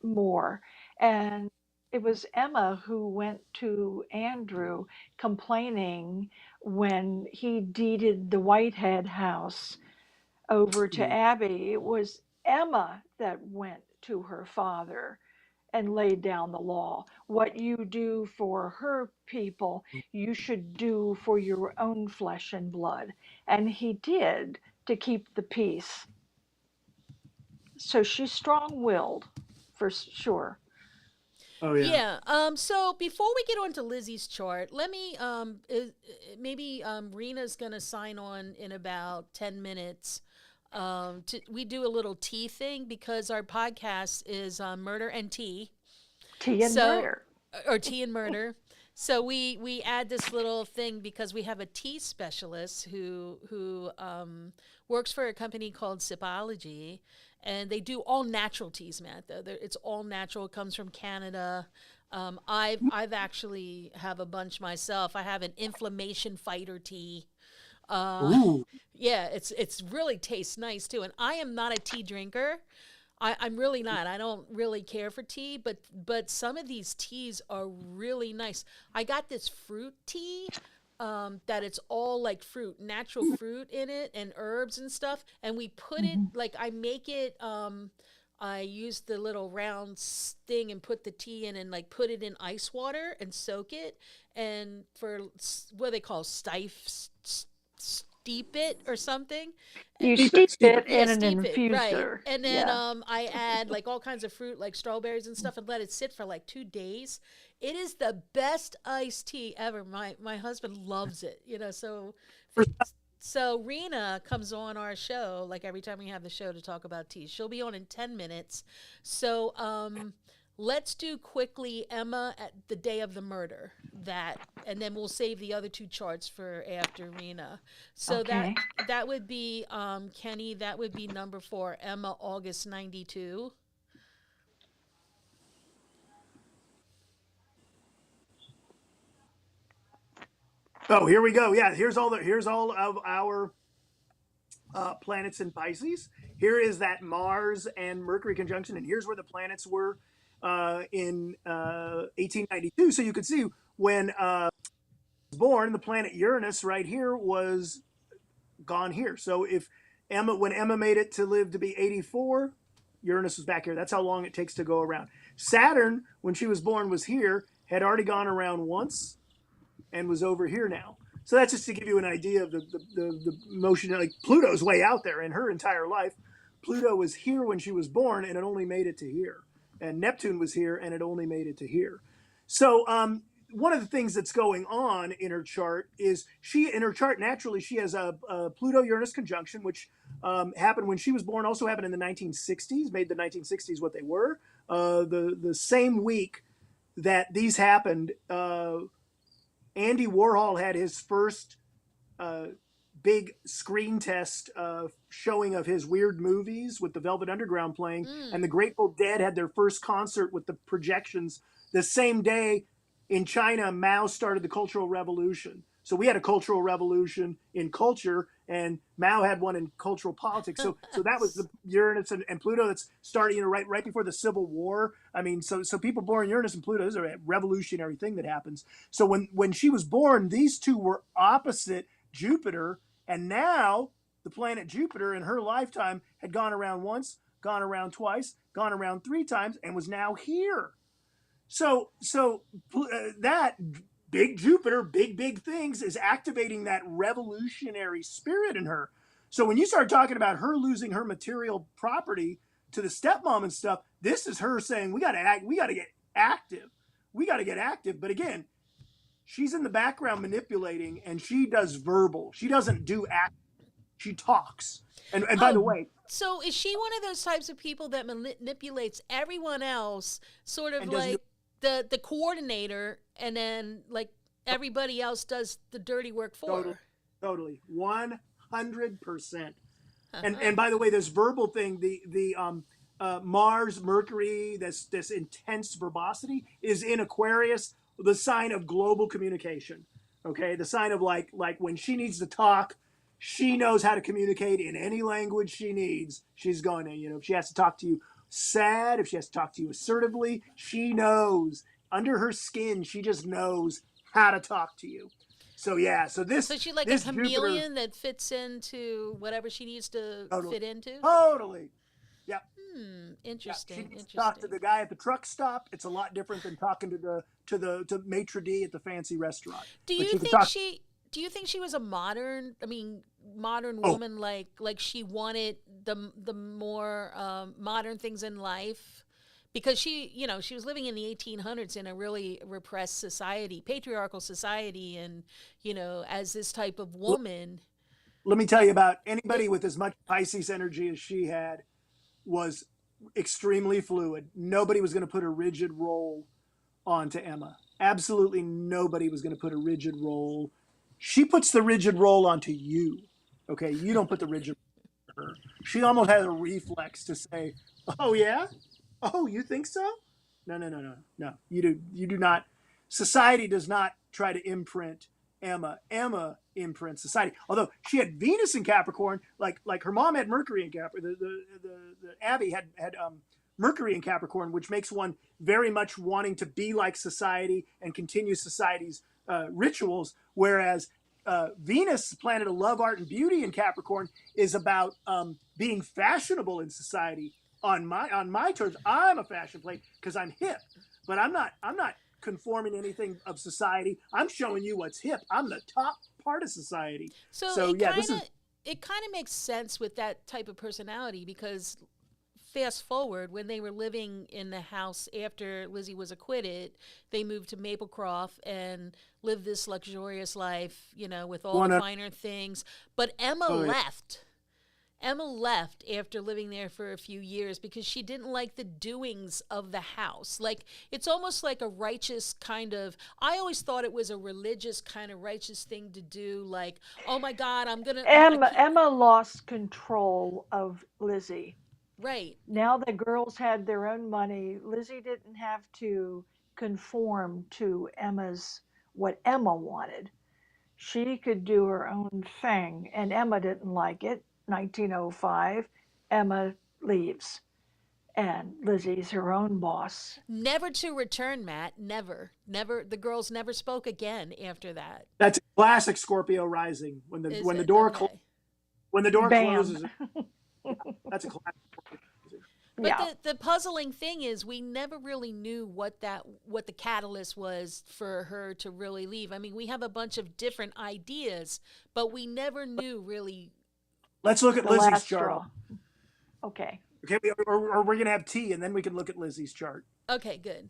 more. And it was Emma who went to Andrew complaining when he deeded the Whitehead house over to Abby. It was Emma that went to her father and laid down the law. What you do for her people, you should do for your own flesh and blood. And he did to keep the peace. So she's strong-willed, for sure. Oh yeah. Yeah. So before we get on to Lizzie's chart, let me maybe Rena's gonna sign on in about 10 minutes. We do a little tea thing because our podcast is Murder and Tea. Tea and murder. Or tea and murder. So we add this little thing because we have a tea specialist who works for a company called Sipology, and they do all natural teas, Matt. Though it's all natural. It comes from Canada. I've actually have a bunch myself. I have an inflammation fighter tea. Yeah, it's really tastes nice too. And I am not a tea drinker. I'm really not. I don't really care for tea, but some of these teas are really nice. I got this fruit tea that it's all like fruit, natural fruit in it and herbs and stuff. And we put it Mhm. like I make it. I use the little round thing and put the tea in and like put it in ice water and soak it. And for what do they call steep it or something. You Steep it, steep steep it. it Yeah, in an steep it, right. infuser. And then Yeah. I add like all kinds of fruit like strawberries and stuff and let it sit for like 2 days. It is the best iced tea ever. My husband loves it, so Rena comes on our show like every time we have the show to talk about tea. She'll be on in 10 minutes. So let's do quickly Emma at the day of the murder. That and then we'll save the other two charts for after Rena. So Okay. that would be Kenny, that would be number 4, Emma August 92. Oh, here we go. Yeah, here's all of our planets in Pisces. Here is that Mars and Mercury conjunction, and here's where the planets were in 1892. So you could see when born, the planet Uranus right here was gone here. So when Emma made it to live to be 84, Uranus was back here. That's how long it takes to go around. Saturn, when she was born, was here, had already gone around once, and was over here now. So that's just to give you an idea of the motion. Like Pluto's way out there in her entire life. Pluto was here when she was born, and it only made it to here. And Neptune was here, and it only made it to here. So one of the things that's going on in her chart is in her chart naturally she has a Pluto-Uranus conjunction, which happened when she was born. Also happened in the 1960s, made the 1960s what they were. The same week that these happened, Andy Warhol had his first big screen test showing of his weird movies with the Velvet Underground playing, and the Grateful Dead had their first concert with the projections the same day. In China, Mao started the Cultural Revolution. So we had a cultural revolution in culture, and Mao had one in cultural politics. So that was the Uranus and Pluto that's starting, right before the Civil War. I mean, so people born Uranus and Pluto, this is a revolutionary thing that happens. So when she was born, these two were opposite Jupiter, and now the planet Jupiter in her lifetime had gone around once, gone around twice, gone around 3 times, and was now here. So that big Jupiter, big things is activating that revolutionary spirit in her. So when you start talking about her losing her material property to the stepmom and stuff, this is her saying, we got to get active. But again, she's in the background manipulating, and she does verbal. She doesn't do act. She talks. And by the way, so is she one of those types of people that manipulates everyone else, sort of like the coordinator, and then like everybody else does the dirty work for her? Totally, 100%. And by the way, this verbal thing, the Mars, Mercury, this intense verbosity is in Aquarius, the sign of global communication. Okay, the sign of like when she needs to talk, she knows how to communicate in any language she needs. She's going to, if she has to talk to you sad, if she has to talk to you assertively, she knows under her skin. She just knows how to talk to you. So yeah, so she's like a chameleon that fits into whatever she needs to fit into. Totally. Yeah. Interesting. Yeah, she talk to the guy at the truck stop. It's a lot different than talking to the maitre d' at the fancy restaurant. Do you think she was a modern woman, like she wanted the more modern things in life? Because she was living in the 1800s in a really repressed society, patriarchal society, and as this type of woman. Let me tell you about anybody with as much Pisces energy as she had was extremely fluid. Nobody was going to put a rigid role onto Emma. Absolutely nobody was going to put a rigid role. She puts the rigid role onto you. Okay, you don't put the rigid role on her. She almost had a reflex to say, "Oh yeah? Oh, you think so? No. You do not. Society does not try to imprint Emma imprints society. Although she had Venus in Capricorn, like her mom had Mercury in Capricorn. The Abby had Mercury in Capricorn, which makes one very much wanting to be like society and continue society's rituals. Whereas Venus, planet of love, art, and beauty in Capricorn, is about being fashionable in society. On my terms, I'm a fashion plate because I'm hip, but I'm not conforming to anything of society. I'm showing you what's hip. I'm the top part of society. So yeah, it kind of makes sense with that type of personality, because fast forward, when they were living in the house after Lizzie was acquitted, they moved to Maplecroft and lived this luxurious life, you know, with all the finer things. But Emma left. Emma left after living there for a few years because she didn't like the doings of the house. Like, it's almost like a righteous kind of, I always thought it was a religious kind of righteous thing to do. Like, oh my God, I'm going to... Emma lost control of Lizzie. Right. Now the girls had their own money. Lizzie didn't have to conform to what Emma wanted. She could do her own thing, and Emma didn't like it. 1905, Emma leaves, and Lizzie's her own boss. Never to return, Matt. Never. The girls never spoke again after that. That's a classic Scorpio rising. When the door closes. That's a classic. But the puzzling thing is, we never really knew what the catalyst was for her to really leave. I mean, we have a bunch of different ideas, but we never knew really. Let's look at Lizzie's chart. Okay. Okay, or we're gonna have tea, and then we can look at Lizzie's chart. Okay, good.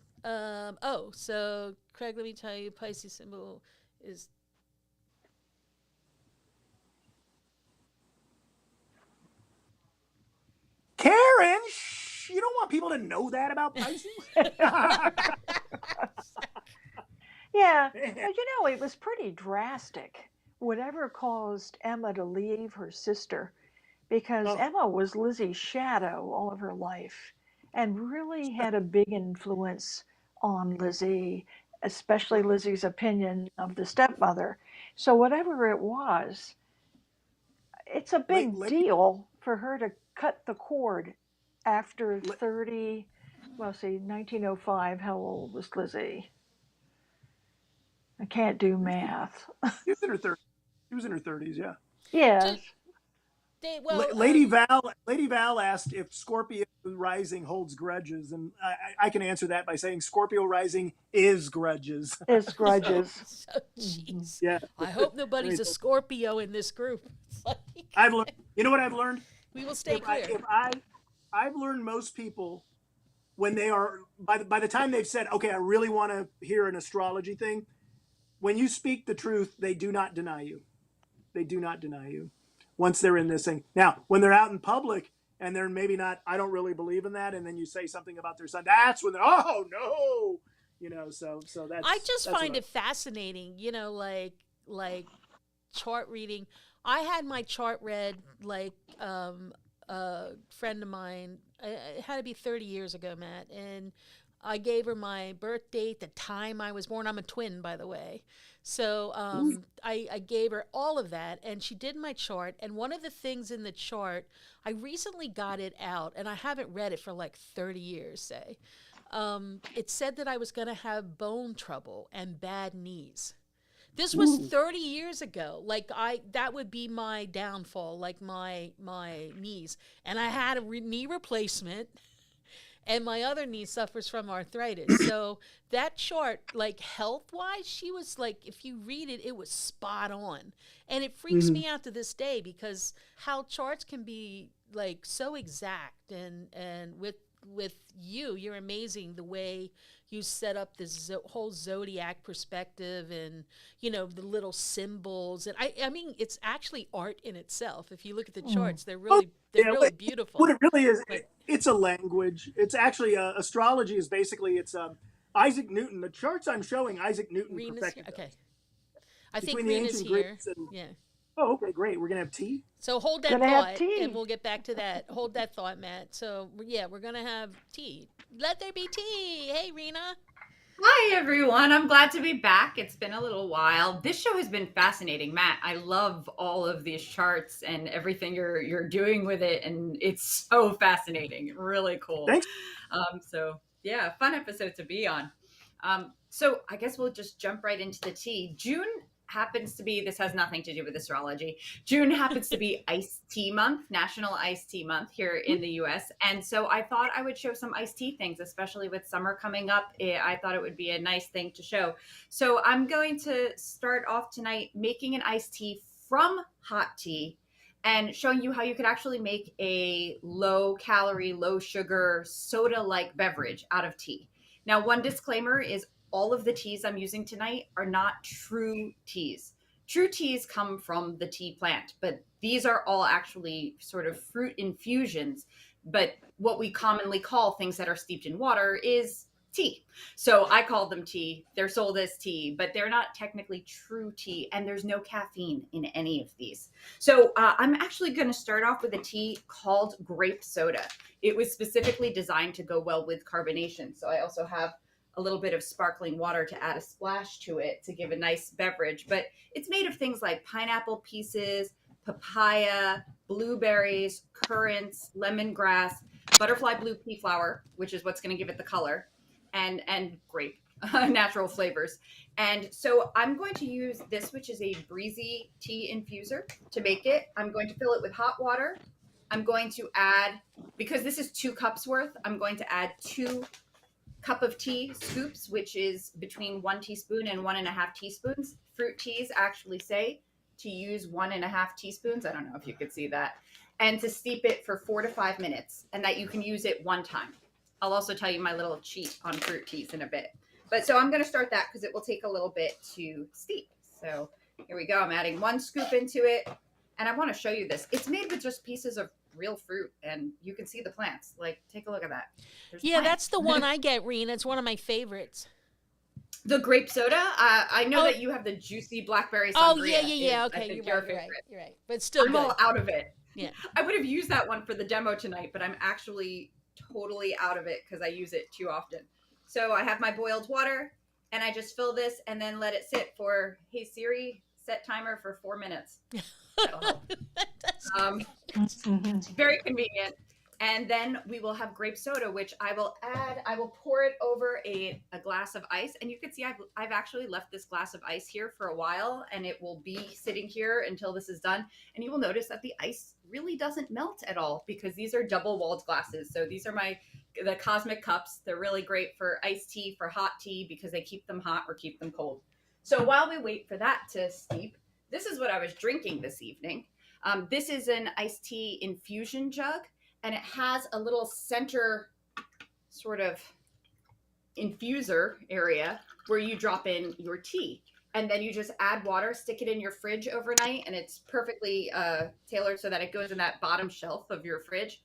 So Craig, let me tell you, Pisces symbol is. Karen, you don't want people to know that about Pisces. Yeah, but it was pretty drastic. Whatever caused Emma to leave her sister, because Emma was Lizzie's shadow all of her life and really had a big influence on Lizzie, especially Lizzie's opinion of the stepmother. So whatever it was, it's a big deal for her to cut the cord after 1905, how old was Lizzie? I can't do math. She was in her 30s, yeah. Yes. Lady Val asked if Scorpio rising holds grudges, and I can answer that by saying Scorpio rising is grudges. Is grudges. Jeez. Yeah. I hope nobody's a Scorpio in this group. I've learned. You know what I've learned? We will stay clear. I've learned most people, when they are by the time they've said, okay, I really want to hear an astrology thing, when you speak the truth, they do not deny you. They do not deny you once they're in this thing. Now, when they're out in public and they're maybe not, I don't really believe in that, and then you say something about their son, that's when they're, oh no, so that's. I just find it fascinating, like chart reading. I had my chart read, like a friend of mine. It had to be 30 years ago, Matt, and I gave her my birth date, the time I was born. I'm a twin, by the way. So I gave her all of that, and she did my chart. And one of the things in the chart, I recently got it out, and I haven't read it for like 30 years, say. It said that I was going to have bone trouble and bad knees. This was 30 years ago. Like, that would be my downfall, like my knees. And I had a knee replacement. And my other knee suffers from arthritis. So that chart, like health-wise, she was like, if you read it, it was spot on. And it freaks me out to this day, because how charts can be like so exact. And with you're amazing the way you set up this whole zodiac perspective, and the little symbols. And I mean, it's actually art in itself. If you look at the charts, they're really beautiful. What it really is, it's a language. It's actually astrology is basically it's Isaac Newton. The charts I'm showing, Isaac Newton perfected. Okay, I Between think Rena's here. Yeah. Oh, okay, great. We're gonna have tea. So hold that thought, and we'll get back to that. Hold that thought, Matt. So yeah, we're gonna have tea. Let there be tea. Hey, Rena. Hi, Hi, everyone. I'm glad to be back. It's been a little while. This show has been fascinating, Matt. I love all of these charts and everything you're doing with it, and it's so fascinating. Really cool. Thanks. So yeah, fun episode to be on. So I guess we'll just jump right into the tea. June happens to be, this has nothing to do with astrology. June happens to be iced tea month, National Iced Tea Month here in the US. And so I thought I would show some iced tea things, especially with summer coming up. I thought it would be a nice thing to show. So I'm going to start off tonight making an iced tea from hot tea and showing you how you could actually make a low calorie, low sugar, soda-like beverage out of tea. Now, one disclaimer is all of the teas I'm using tonight are not true teas. True teas come from the tea plant, but these are all actually sort of fruit infusions. But what we commonly call things that are steeped in water is tea. So I call them tea. They're sold as tea, but they're not technically true tea, and there's no caffeine in any of these. So I'm actually going to start off with a tea called grape soda. It was specifically designed to go well with carbonation. So I also have a little bit of sparkling water to add a splash to it to give a nice beverage. But it's made of things like pineapple pieces, papaya, blueberries, currants, lemongrass, butterfly blue pea flower, which is what's going to give it the color, and grape, natural flavors. And so I'm going to use this, which is a breezy tea infuser, to make it. I'm going to fill it with hot water. I'm going to add, because this is 2 cups worth, I'm going to add 2 cup of tea scoops, which is between 1 teaspoon and 1.5 teaspoons. Fruit teas actually say to use 1.5 teaspoons. I don't know if you could see that. And to steep it for 4 to 5 minutes, and that you can use it one time. I'll also tell you my little cheat on fruit teas in a bit. But so I'm going to start that because it will take a little bit to steep. So here we go. I'm adding 1 scoop into it. And I want to show you this. It's made with just pieces of real fruit, and you can see the plants. Like, take a look at that. There's Yeah, plants. that's the one I get, Reen. It's one of my favorites. The grape soda. I know that you have the juicy blackberry sangria. Oh, yeah. Okay, you're right. You're right. But still I'm good. all out of it. Yeah. I would have used that one for the demo tonight, but I'm actually totally out of it because I use it too often. So I have my boiled water, and I just fill this and then let it sit for, hey Siri, set timer for 4 minutes. That'll help. Very convenient. And then we will have grape soda, which I will pour it over a glass of ice. And you can see I've actually left this glass of ice here for a while, and it will be sitting here until this is done. And you will notice that the ice really doesn't melt at all because these are double-walled glasses. So these are the cosmic cups. They're really great for iced tea, for hot tea, because they keep them hot or keep them cold. So while we wait for that to steep, this is what I was drinking this evening. This is an iced tea infusion jug, and it has a little center sort of infuser area where you drop in your tea. And then you just add water, stick it in your fridge overnight, and it's perfectly tailored so that it goes in that bottom shelf of your fridge.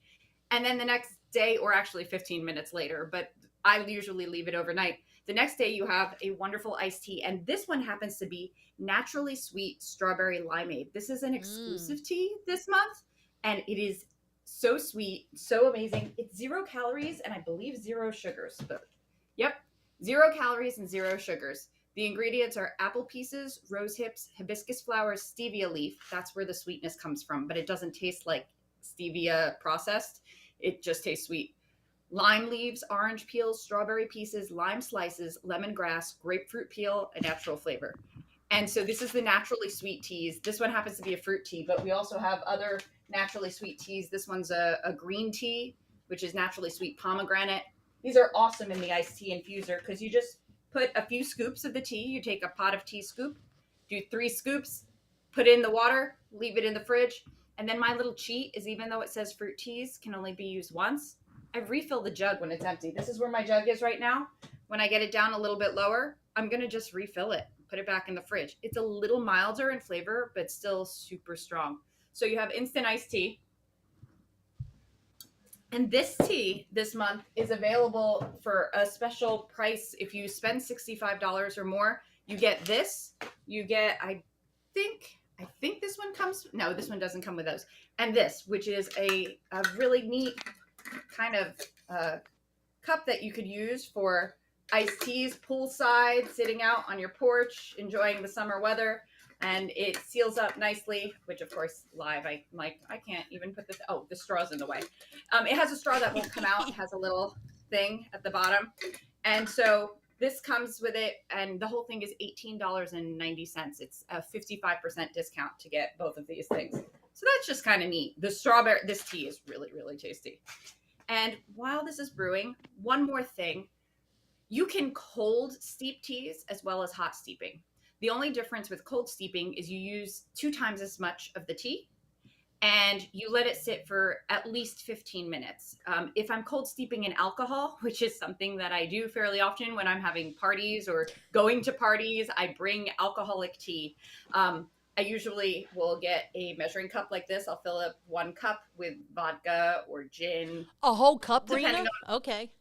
And then the next day, or actually 15 minutes later, but I usually leave it overnight. The next day you have a wonderful iced tea. And this one happens to be naturally sweet strawberry limeade. This is an exclusive tea this month, and it is so sweet, so amazing. It's 0 calories and I believe 0 sugars. But yep, 0 calories and 0 sugars. The ingredients are apple pieces, rose hips, hibiscus flowers, stevia leaf. That's where the sweetness comes from, but it doesn't taste like stevia processed. It just tastes sweet. Lime leaves, orange peels, strawberry pieces, lime slices, lemongrass, grapefruit peel, a natural flavor. And so this is the naturally sweet teas. This one happens to be a fruit tea, but we also have other naturally sweet teas. This one's a green tea, which is naturally sweet pomegranate. These are awesome in the iced tea infuser because you just put a few scoops of the tea. You take a pot of tea scoop, do 3 scoops, put in the water, leave it in the fridge. And then my little cheat is, even though it says fruit teas can only be used once, I refill the jug when it's empty. This is where my jug is right now. When I get it down a little bit lower, I'm going to just refill it, put it back in the fridge. It's a little milder in flavor, but still super strong. So you have instant iced tea. And this tea this month is available for a special price. If you spend $65 or more, you get this. You get, I think this one comes, no, this one doesn't come with those. And this, which is a really neat kind of cup that you could use for iced teas poolside, sitting out on your porch, enjoying the summer weather. And it seals up nicely, which of course live, I can't even put this. Oh, the straw's in the way. It has a straw that won't come out. It has a little thing at the bottom. And so this comes with it, and the whole thing is $18.90. It's a 55% discount to get both of these things. So that's just kind of neat. This tea is really, really tasty. And while this is brewing, one more thing. You can cold steep teas as well as hot steeping. The only difference with cold steeping is you use 2 times as much of the tea, and you let it sit for at least 15 minutes. If I'm cold steeping in alcohol, which is something that I do fairly often when I'm having parties or going to parties, I bring alcoholic tea. I usually will get a measuring cup like this. I'll fill up 1 cup with vodka or gin. A whole cup, Depending Rena? on, Okay.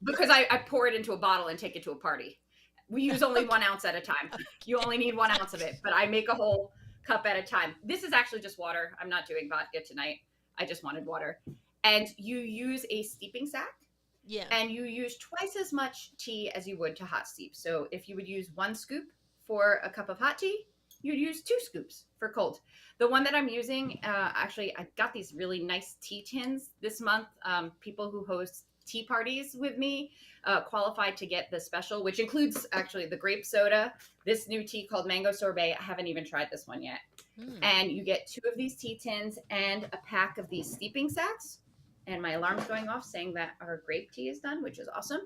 because I pour it into a bottle and take it to a party. We use only 1 ounce at a time. You only need 1 ounce of it, but I make a whole cup at a time. This is actually just water. I'm not doing vodka tonight. I just wanted water. And you use a steeping sack. Yeah. And you use twice as much tea as you would to hot steep. So if you would use 1 scoop for a cup of hot tea, you'd use 2 scoops for cold. The one that I'm using, actually, I got these really nice tea tins this month. People who host tea parties with me qualified to get the special, which includes actually the grape soda, this new tea called Mango Sorbet. I haven't even tried this one yet. And you get 2 of these tea tins and a pack of these steeping sacks. And my alarm's going off saying that our grape tea is done, which is awesome.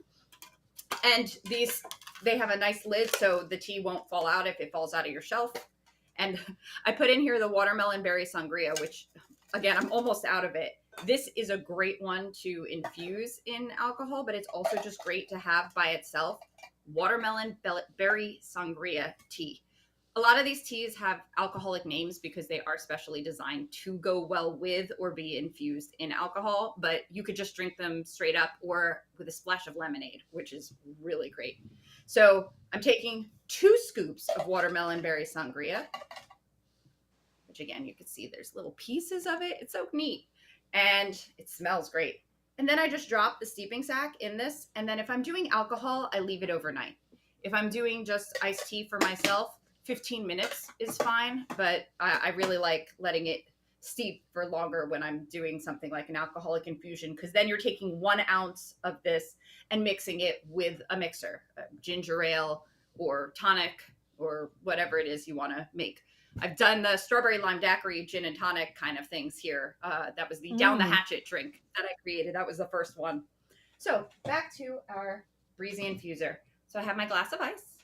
And these, they have a nice lid so the tea won't fall out if it falls out of your shelf. And I put in here the watermelon berry sangria, which again, I'm almost out of it. This is a great one to infuse in alcohol, but it's also just great to have by itself. Watermelon berry sangria tea. A lot of these teas have alcoholic names because they are specially designed to go well with or be infused in alcohol, but you could just drink them straight up or with a splash of lemonade, which is really great. So I'm taking 2 scoops of watermelon berry sangria, which again, you can see there's little pieces of it. It's so neat. And it smells great. And then I just drop the steeping sack in this. And then if I'm doing alcohol, I leave it overnight. If I'm doing just iced tea for myself, 15 minutes is fine. But I really like letting it steep for longer when I'm doing something like an alcoholic infusion, because then you're taking 1 ounce of this and mixing it with a mixer, ginger ale or tonic or whatever it is you want to make. I've done the strawberry lime daiquiri gin and tonic kind of things here. That was the down the hatchet drink that I created. That was the first one. So back to our breezy infuser. So I have my glass of ice.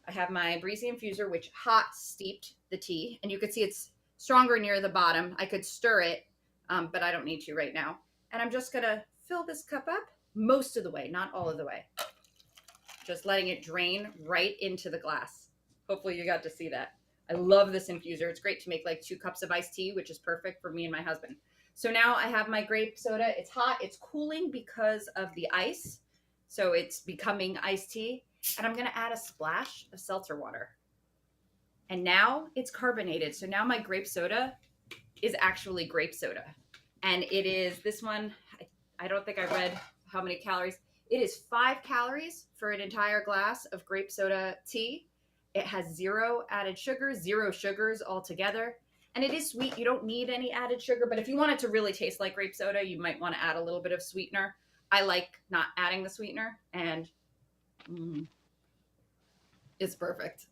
I have my breezy infuser, which hot steeped the tea. And you can see it's stronger near the bottom. I could stir it, but I don't need to right now. And I'm just going to fill this cup up most of the way, not all of the way. Just letting it drain right into the glass. Hopefully you got to see that. I love this infuser. It's great to make like 2 cups of iced tea, which is perfect for me and my husband. So now I have my grape soda. It's hot. It's cooling because of the ice. So it's becoming iced tea. And I'm going to add a splash of seltzer water. And now it's carbonated. So now my grape soda is actually grape soda. And it is this one. I don't think I read how many calories. It is 5 calories for an entire glass of grape soda tea. It has 0 added sugar, 0 sugars altogether. And it is sweet. You don't need any added sugar. But if you want it to really taste like grape soda, you might want to add a little bit of sweetener. I like not adding the sweetener. And it's perfect.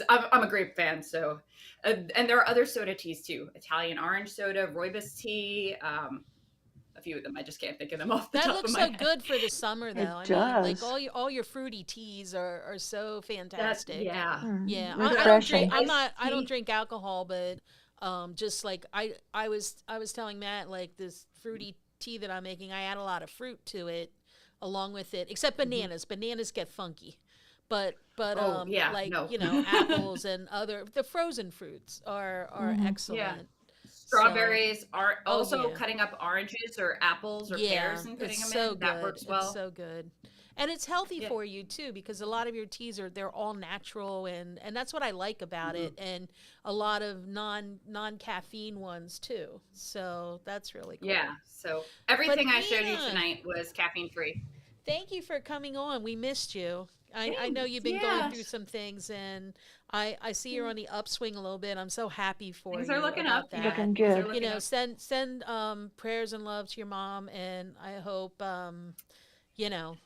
I'm a grape fan. So, and there are other soda teas too. Italian orange soda, rooibos tea, a few of them. I just can't think of them off the top of my head. That looks so good for the summer, though. It does. Mean, like all your fruity teas are so fantastic. Yeah. Yeah. Refreshing. I don't drink alcohol, but just like I was telling Matt, like this fruity tea that I'm making, I add a lot of fruit to it along with it, except bananas. Bananas get funky. But apples and the frozen fruits are excellent. Yeah. Strawberries are also cutting up oranges or apples or pears and putting them in. That works well. It's so good. And it's healthy for you too, because a lot of your teas they're all natural, and that's what I like about it, and a lot of non-caffeine ones too. So that's really cool. Yeah. So everything I showed you tonight was caffeine free. thank you for coming on. We missed you. I know Thanks. you've been Yeah. going through some things, and I see you're on the upswing a little bit. I'm so happy for Things you are looking about up. that. Yeah, Looking things are good. You looking know, up. send prayers and love to your mom, and I hope you know,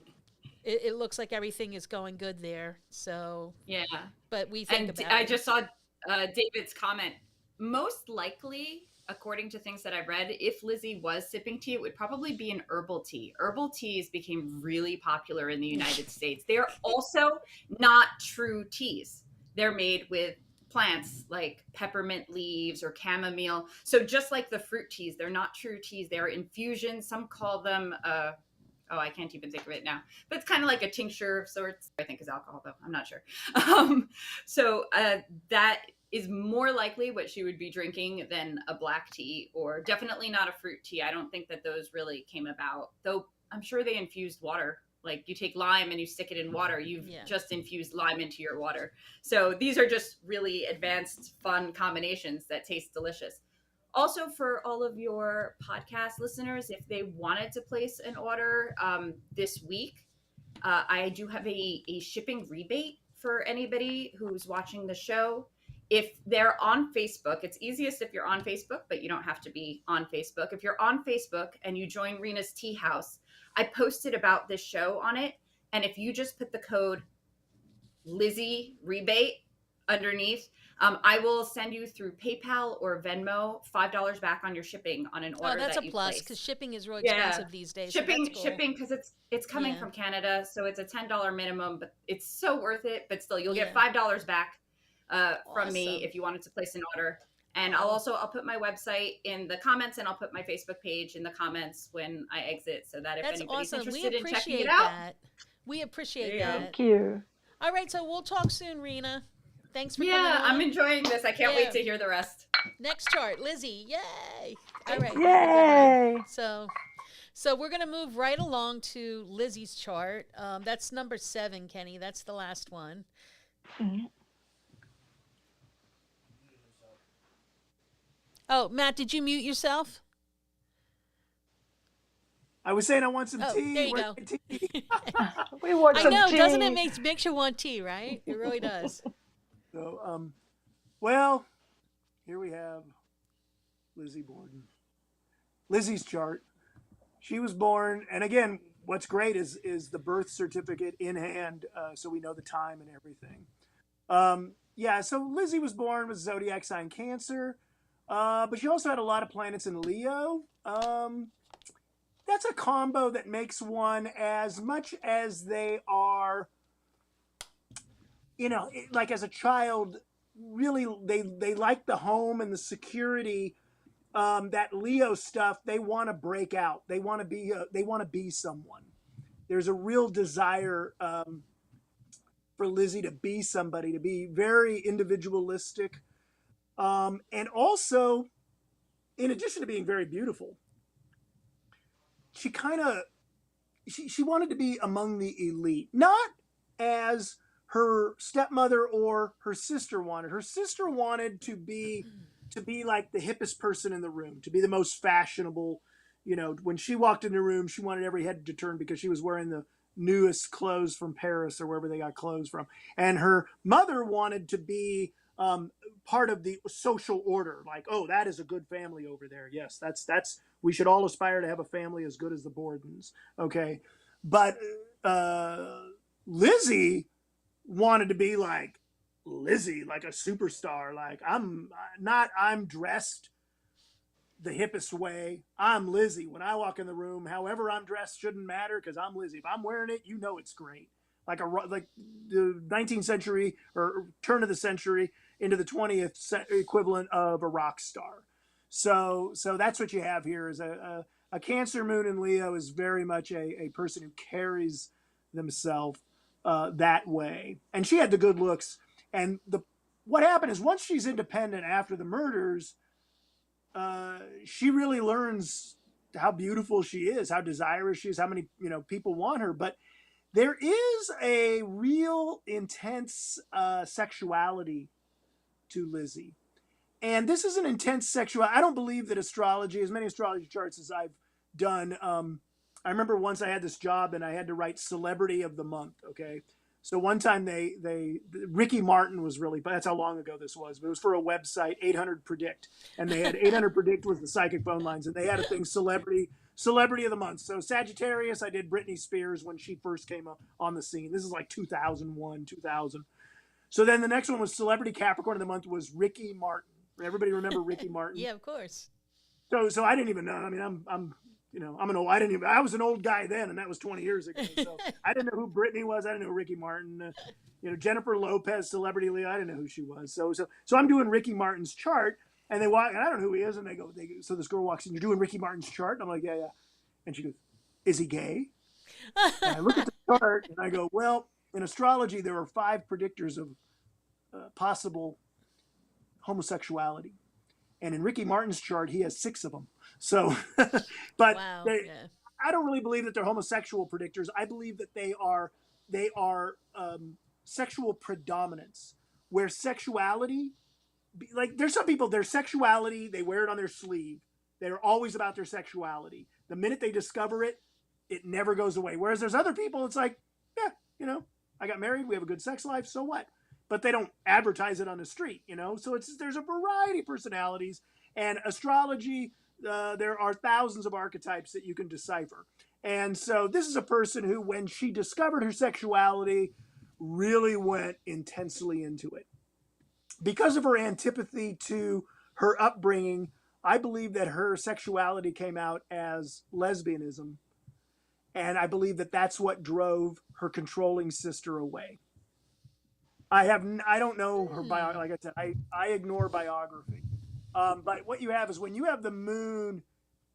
it looks like everything is going good there. So, Yeah. but we think And about I you. just saw David's comment. Most likely, according to things that I read, if Lizzie was sipping tea, it would probably be an herbal tea. Herbal teas became really popular in the United States. They're also not true teas. They're made with plants like peppermint leaves or chamomile. So just like the fruit teas, they're not true teas. They're infusions. Some call them oh, I can't even think of it now. But it's kind of like a tincture of sorts. I think is alcohol, though. I'm not sure. So that is more likely what she would be drinking than a black tea, or definitely not a fruit tea. I don't think that those really came about, though I'm sure they infused water. Like you take lime and you stick it in water. You've just infused lime into your water. So these are just really advanced, fun combinations that taste delicious. Also, for all of your podcast listeners, if they wanted to place an order this week, I do have a shipping rebate for anybody who's watching the show. If they're on Facebook, it's easiest if you're on Facebook, but you don't have to be on Facebook. If you're on Facebook and you join Rena's Tea House, I posted about this show on it. And if you just put the code Lizzie rebate underneath, I will send you through PayPal or Venmo $5 back on your shipping on an order. Oh, that's that a you plus place. because shipping is really expensive these days. Shipping, so that's cool. shipping, because it's coming from Canada, so it's a $10 minimum, but it's so worth it. But still, you'll get $5 back from me if you wanted to place an order. And I'll put my website in the comments, and I'll put my Facebook page in the comments when I exit, so that if anybody's interested in checking it out, we appreciate that. Thank you. All right, so we'll talk soon, Rena. Thanks for coming on. I'm enjoying this. I can't wait to hear the rest. Next chart, Lizzie. Yay! All right. Yay! So we're gonna move right along to Lizzie's chart. That's number 7, Kenny. That's the last one. Mhm. Oh, Matt, did you mute yourself? I was saying I want some tea. There you Where's go. my tea? We want some tea. Doesn't it makes you want tea, right? It really does. So, well, here we have Lizzie Borden. Lizzie's chart. She was born, and again, what's great is the birth certificate in hand, so we know the time and everything. So Lizzie was born with zodiac sign Cancer, but she also had a lot of planets in Leo. That's a combo that makes one, as much as they are, like as a child, really they like the home and the security. That Leo stuff, they want to break out. They want to be someone. There's a real desire for Lizzie to be somebody, to be very individualistic, and also, in addition to being very beautiful, she wanted to be among the elite, not as her stepmother or her sister wanted. Her sister wanted to be like the hippest person in the room, to be the most fashionable. When she walked in the room, she wanted every head to turn because she was wearing the newest clothes from Paris or wherever they got clothes from. And her mother wanted to be part of the social order, like, oh, that is a good family over there. Yes, that's we should all aspire to have a family as good as the Bordens. Okay, but Lizzie wanted to be like Lizzie, like a superstar. Like, I'm dressed the hippest way. I'm Lizzie. When I walk in the room, however I'm dressed shouldn't matter because I'm Lizzie. If I'm wearing it, it's great. Like the 19th century or turn of the century into the 20th equivalent of a rock star. So that's what you have here is a Cancer moon in Leo is very much a person who carries themselves that way. And she had the good looks. And what happened is once she's independent after the murders, she really learns how beautiful she is, how desirous she is, how many people want her. But there is a real intense sexuality to Lizzie. And this is an intense sexuality. I don't believe that astrology, as many astrology charts as I've done, I remember once I had this job and I had to write celebrity of the month. Okay. So one time Ricky Martin was really, but that's how long ago this was, but it was for a website, 800 Predict. And they had 800 Predict was the psychic phone lines. And they had a thing, celebrity of the month. So Sagittarius, I did Britney Spears when she first came up on the scene. This is like 2001, 2000. So then the next one was celebrity Capricorn of the month was Ricky Martin. Everybody remember Ricky Martin? Yeah, of course. So I didn't even know. I mean, I'm I was an old guy then, and that was 20 years ago. So I didn't know who Britney was. I didn't know Ricky Martin. Jennifer Lopez, celebrity Leo. I didn't know who she was. So I'm doing Ricky Martin's chart, and they walk, and I don't know who he is, and they go. So this girl walks in. You're doing Ricky Martin's chart, and I'm like, yeah. And she goes, is he gay? And I look at the chart, and I go, well, in astrology, there are 5 predictors of possible homosexuality. And in Ricky Martin's chart, he has 6 of them. So, but Wow, I don't really believe that they're homosexual predictors. I believe that they are sexual predominance, where sexuality, like there's some people, their sexuality, they wear it on their sleeve. They're always about their sexuality. The minute they discover it, it never goes away. Whereas there's other people, it's like, yeah, I got married, we have a good sex life, so what? But they don't advertise it on the street, So there's a variety of personalities, and astrology. There are thousands of archetypes that you can decipher. And so this is a person who, when she discovered her sexuality, really went intensely into it. Because of her antipathy to her upbringing, I believe that her sexuality came out as lesbianism. And I believe that that's what drove her controlling sister away. I don't know her bio. Like I said, I ignore biography. But what you have is when you have the moon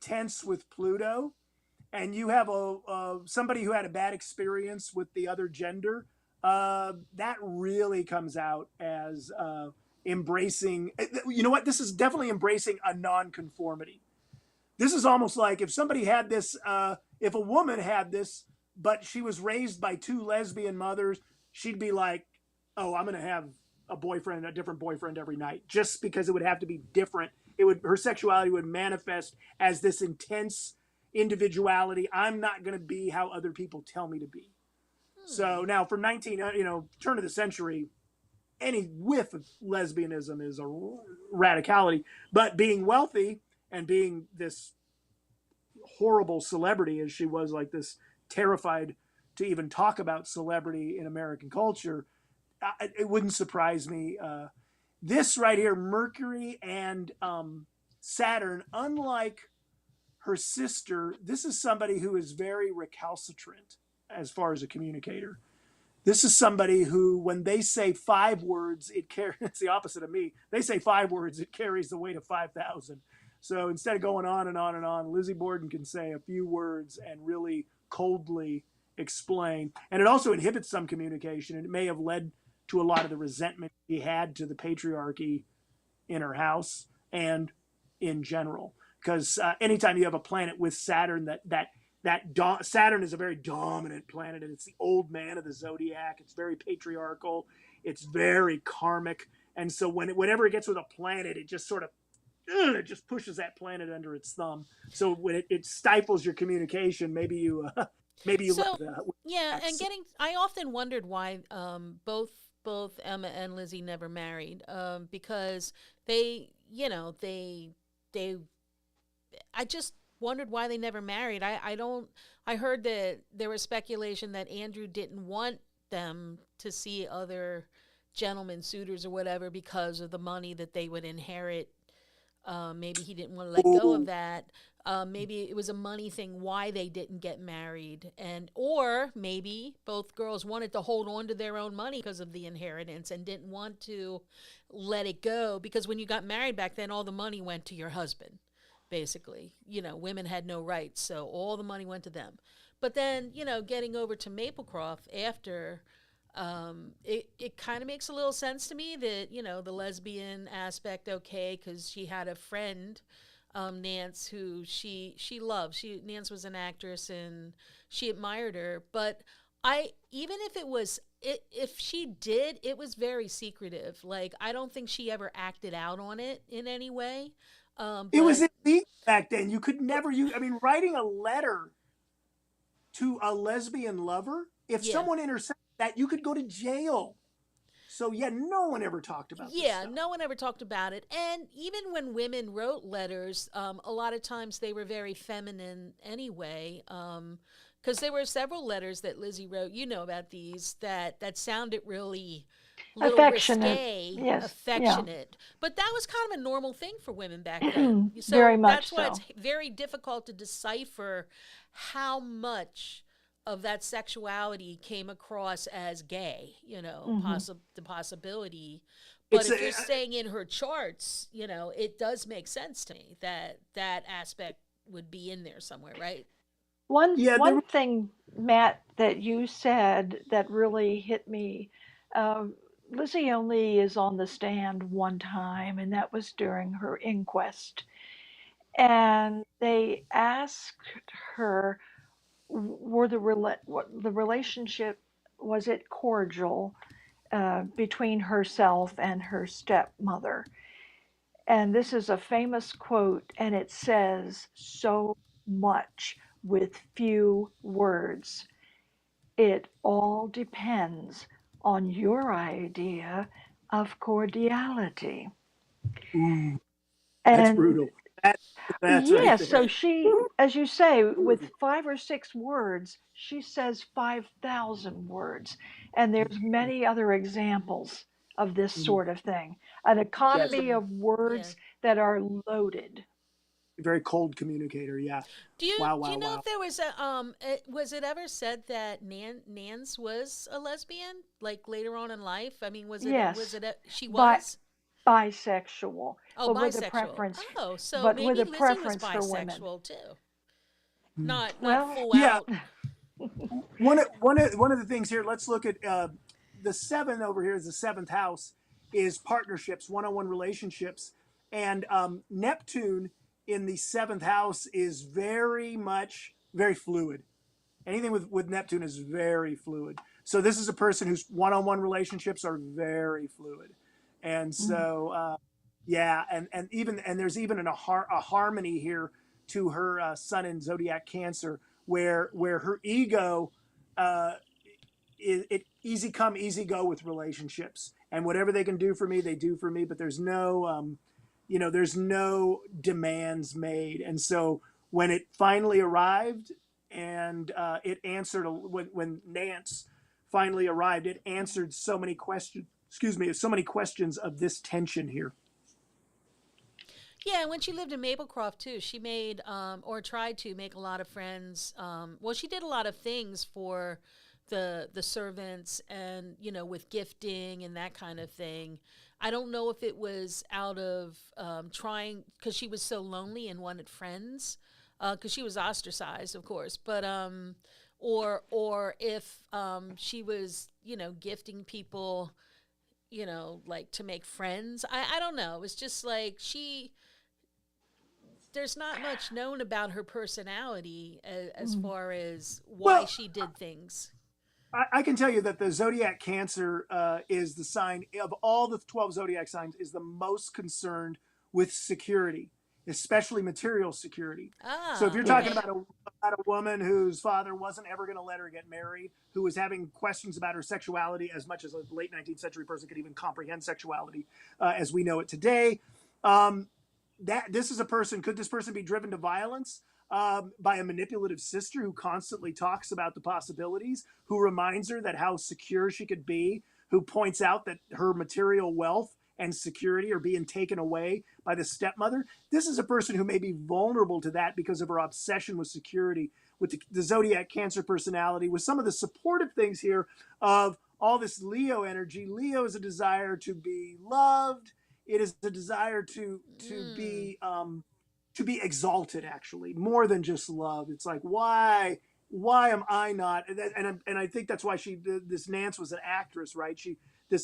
tense with Pluto, and you have somebody who had a bad experience with the other gender, that really comes out as embracing. You know what? This is definitely embracing a nonconformity. This is almost like if somebody had this, if a woman had this, but she was raised by 2 lesbian mothers, she'd be like, oh, I'm going to have a different boyfriend every night, just because it would have to be different. Her sexuality would manifest as this intense individuality. I'm not going to be how other people tell me to be. So now for turn of the century, any whiff of lesbianism is a radicality, but being wealthy and being this horrible celebrity as she was, like this terrified to even talk about celebrity in American culture, it wouldn't surprise me. This right here, Mercury and Saturn, unlike her sister, this is somebody who is very recalcitrant as far as a communicator. This is somebody who, when they say 5 words, it's the opposite of me. They say 5 words, it carries the weight of 5,000. So instead of going on and on and on, Lizzie Borden can say a few words and really coldly explain. And it also inhibits some communication, and it may have led to a lot of the resentment he had to the patriarchy in her house and in general. Because anytime you have a planet with Saturn, Saturn is a very dominant planet, and it's the old man of the zodiac. It's very patriarchal. It's very karmic. And so whenever it gets with a planet, it just sort of, it just pushes that planet under its thumb. So when it stifles your communication, maybe you so, yeah, and I often wondered why both Emma and Lizzie never married, because I just wondered why they never married. I heard that there was speculation that Andrew didn't want them to see other gentlemen suitors or whatever because of the money that they would inherit. Maybe he didn't want to let go of that. Maybe it was a money thing why they didn't get married, or maybe both girls wanted to hold on to their own money because of the inheritance and didn't want to let it go, because when you got married back then, all the money went to your husband, basically. Women had no rights, so all the money went to them. But then, getting over to Maplecroft after, it kind of makes a little sense to me that, the lesbian aspect, okay, because she had a friend, Nance, who she loved. Nance was an actress and she admired her. But even if she did, it was very secretive. Like, I don't think she ever acted out on it in any way. It was illegal back then. You could never writing a letter to a lesbian lover, if Yeah. someone intersected that, you could go to jail. So yeah, no one ever talked about this Yeah, stuff. no one ever talked about it. And even when women wrote letters, a lot of times they were very feminine anyway. Because there were several letters that Lizzie wrote, you know about these, that sounded really little Affectionate. risque, Yes. Yeah. affectionate. But that was kind of a normal thing for women back then. Very So much that's why so. it's very difficult to decipher how much of that sexuality came across as gay, you know, the possibility. But It's if you're staying in her charts, you know, it does make sense to me that that aspect would be in there somewhere, right? yeah, One thing, Matt, that you said that really hit me. Uh, Lizzie only is on the stand one time, and that was during her inquest. And they asked her, were the relationship, was it cordial between herself and her stepmother? And this is a famous quote, and it says so much with few words. It all depends on your idea of cordiality. ooh, that's And brutal. That's right yes, there. so she, as you say, with 5 or 6 words, she says 5,000 words. And there's many other examples of this Mhm. sort of thing. An Yes, economy of Yeah. words that are loaded. very cold communicator. Yeah. Do you Wow, do wow, you know wow. if there was a was it ever said that Nance was a lesbian like later on in life? I mean, was Yes, it she bi- was? bisexual, Oh, but with a bisexual. preference, Oh, so but with maybe a Lizzie was preference for women. bisexual too. Mm. Not Well, full Yeah, out. one of the things here. Let's look at the seven over here is the seventh house is partnerships, one-on-one relationships, and Neptune in the seventh house is very much very fluid. Anything with Neptune is very fluid. So this is a person whose one-on-one relationships are very fluid, and mm, so yeah, and there's even a harmony here to her sun in zodiac Cancer, where her ego uh, it easy come easy go with relationships, and whatever they can do for me they do for me, but there's no there's no demands made. And so when it finally arrived and it answered when Nance finally arrived, it answered so many questions, so many questions of this tension here. Yeah, and when she lived in Maplecroft too, she made or tried to make a lot of friends. Well, she did a lot of things for the servants, and you know, with gifting and that kind of thing. I don't know if it was out of trying because she was so lonely and wanted friends, because she was ostracized, of course, but or if she was, you know, gifting people, you know, like to make friends. I don't know. It was just like there's not much known about her personality as mm. far as why Well, she did things. I can tell you that the zodiac Cancer is the sign of all the 12 zodiac signs is the most concerned with security, especially material security. So if Ah, you're talking Yes. okay. about a woman whose father wasn't ever going to let her get married, who was having questions about her sexuality as much as a late 19th century person could even comprehend sexuality as we know it today, um, that this is a person. Could this person be driven to violence? By a manipulative sister who constantly talks about the possibilities, who reminds her that how secure she could be, who points out that her material wealth and security are being taken away by the stepmother. This is a person who may be vulnerable to that because of her obsession with security, with the zodiac Cancer personality, with some of the supportive things here of all this Leo energy. Leo is a desire to be loved. It is a desire Mm. to be exalted, actually, more than just love. It's like, why am I not? And I think that's why this Nance was an actress, right?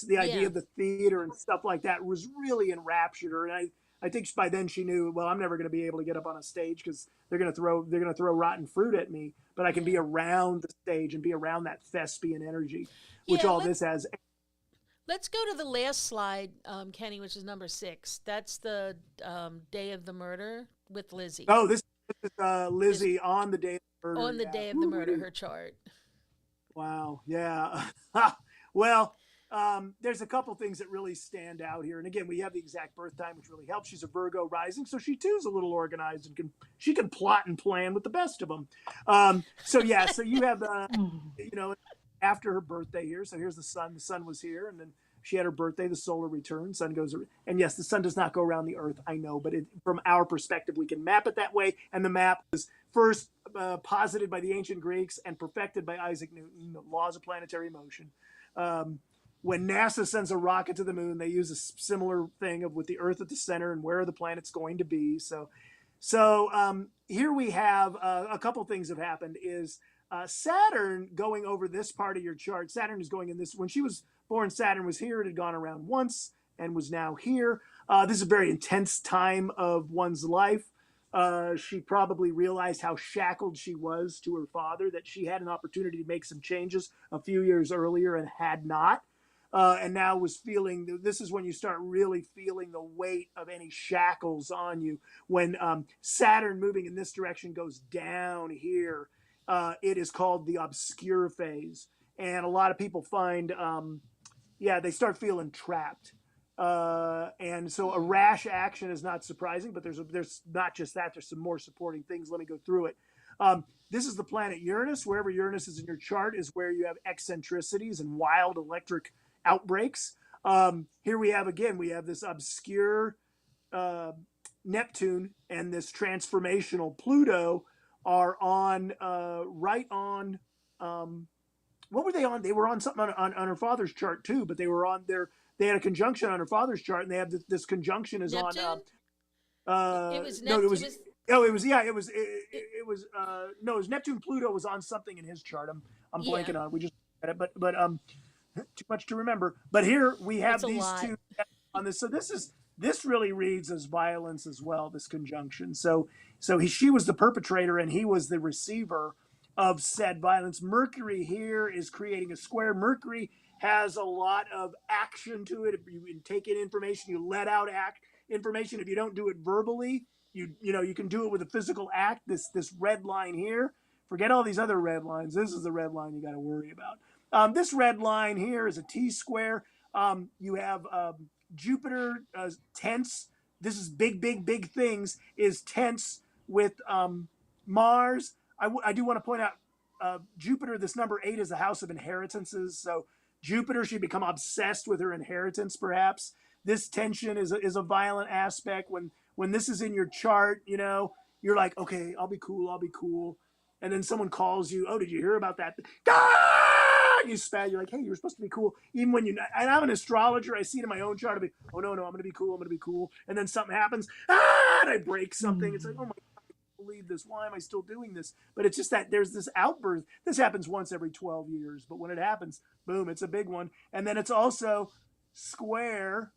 The idea Yeah. of the theater and stuff like that was really enraptured her. And I think by then she knew, well, I'm never going to be able to get up on a stage because they're going to throw rotten fruit at me, but I can be Yeah. around the stage and be around that thespian energy, which Yeah. all this has. Let's go to the last slide, Kenny, which is number 6. That's the day of the murder with Lizzie. Oh, Lizzie on the day of the murder. On the Yeah. day of the murder, her chart. Wow. Yeah. Well, there's a couple things that really stand out here. And again, we have the exact birth time, which really helps. She's a Virgo rising, so she too is a little organized and she can plot and plan with the best of them. So yeah, so you have after her birthday here. So here's the sun. The sun was here, and then she had her birthday. The solar return. Sun goes, and yes, the sun does not go around the Earth. I know, but from our perspective, we can map it that way. And the map was first posited by the ancient Greeks and perfected by Isaac Newton. The laws of planetary motion. When NASA sends a rocket to the moon, they use a similar thing of with the Earth at the center and where are the planets going to be. So here we have a couple things have happened. Is Saturn going over this part of your chart? Saturn is going in this. When she was born, Saturn was here. It had gone around once and was now here. This is a very intense time of one's life. She probably realized how shackled she was to her father, that she had an opportunity to make some changes a few years earlier and had not. And now was feeling, this is when you start really feeling the weight of any shackles on you. When Saturn moving in this direction goes down here, it is called the obscure phase. And a lot of people find, they start feeling trapped. And so a rash action is not surprising, but there's not just that, there's some more supporting things. Let me go through it. This is the planet Uranus. Wherever Uranus is in your chart is where you have eccentricities and wild electric outbreaks. Here we have this obscure Neptune and this transformational Pluto are on right on what were they on? They were on something on her father's chart too, but they were on their, they had a conjuction on her father's chart, and they have this conjunction is Neptune? on It was no, Neptune. it was Neptune. Pluto was on something in his chart. I'm blanking on it. We just had it, but too much to remember. But here we have these two on this. So this really reads as violence as well, this conjunction. So she was the perpetrator and he was the receiver of said violence. Mercury here is creating a square. Mercury has a lot of action to it. If you take in information, you let out information. If you don't do it verbally, you can do it with a physical act. This red line here, forget all these other red lines. This is the red line you got to worry about. This red line here is a T-square. You have Jupiter tense. This is big things is tense with Mars. I do want to point out Jupiter, this number 8 is the house of inheritances. So Jupiter, she'd become obsessed with her inheritance, perhaps. This tension is a violent aspect. When this is in your chart, you're like, okay, I'll be cool. And then someone calls you, oh, did you hear about that? You spat, you're like, hey, you're supposed to be cool. Even when and I'm an astrologer, I see it in my own chart. I'll be, oh, no, I'm going to be cool. And then something happens, and I break something. It's like, oh my God, I can't believe this. Why am I still doing this? But it's just that there's this outburst. This happens once every 12 years. But when it happens, boom, it's a big one. And then it's also square.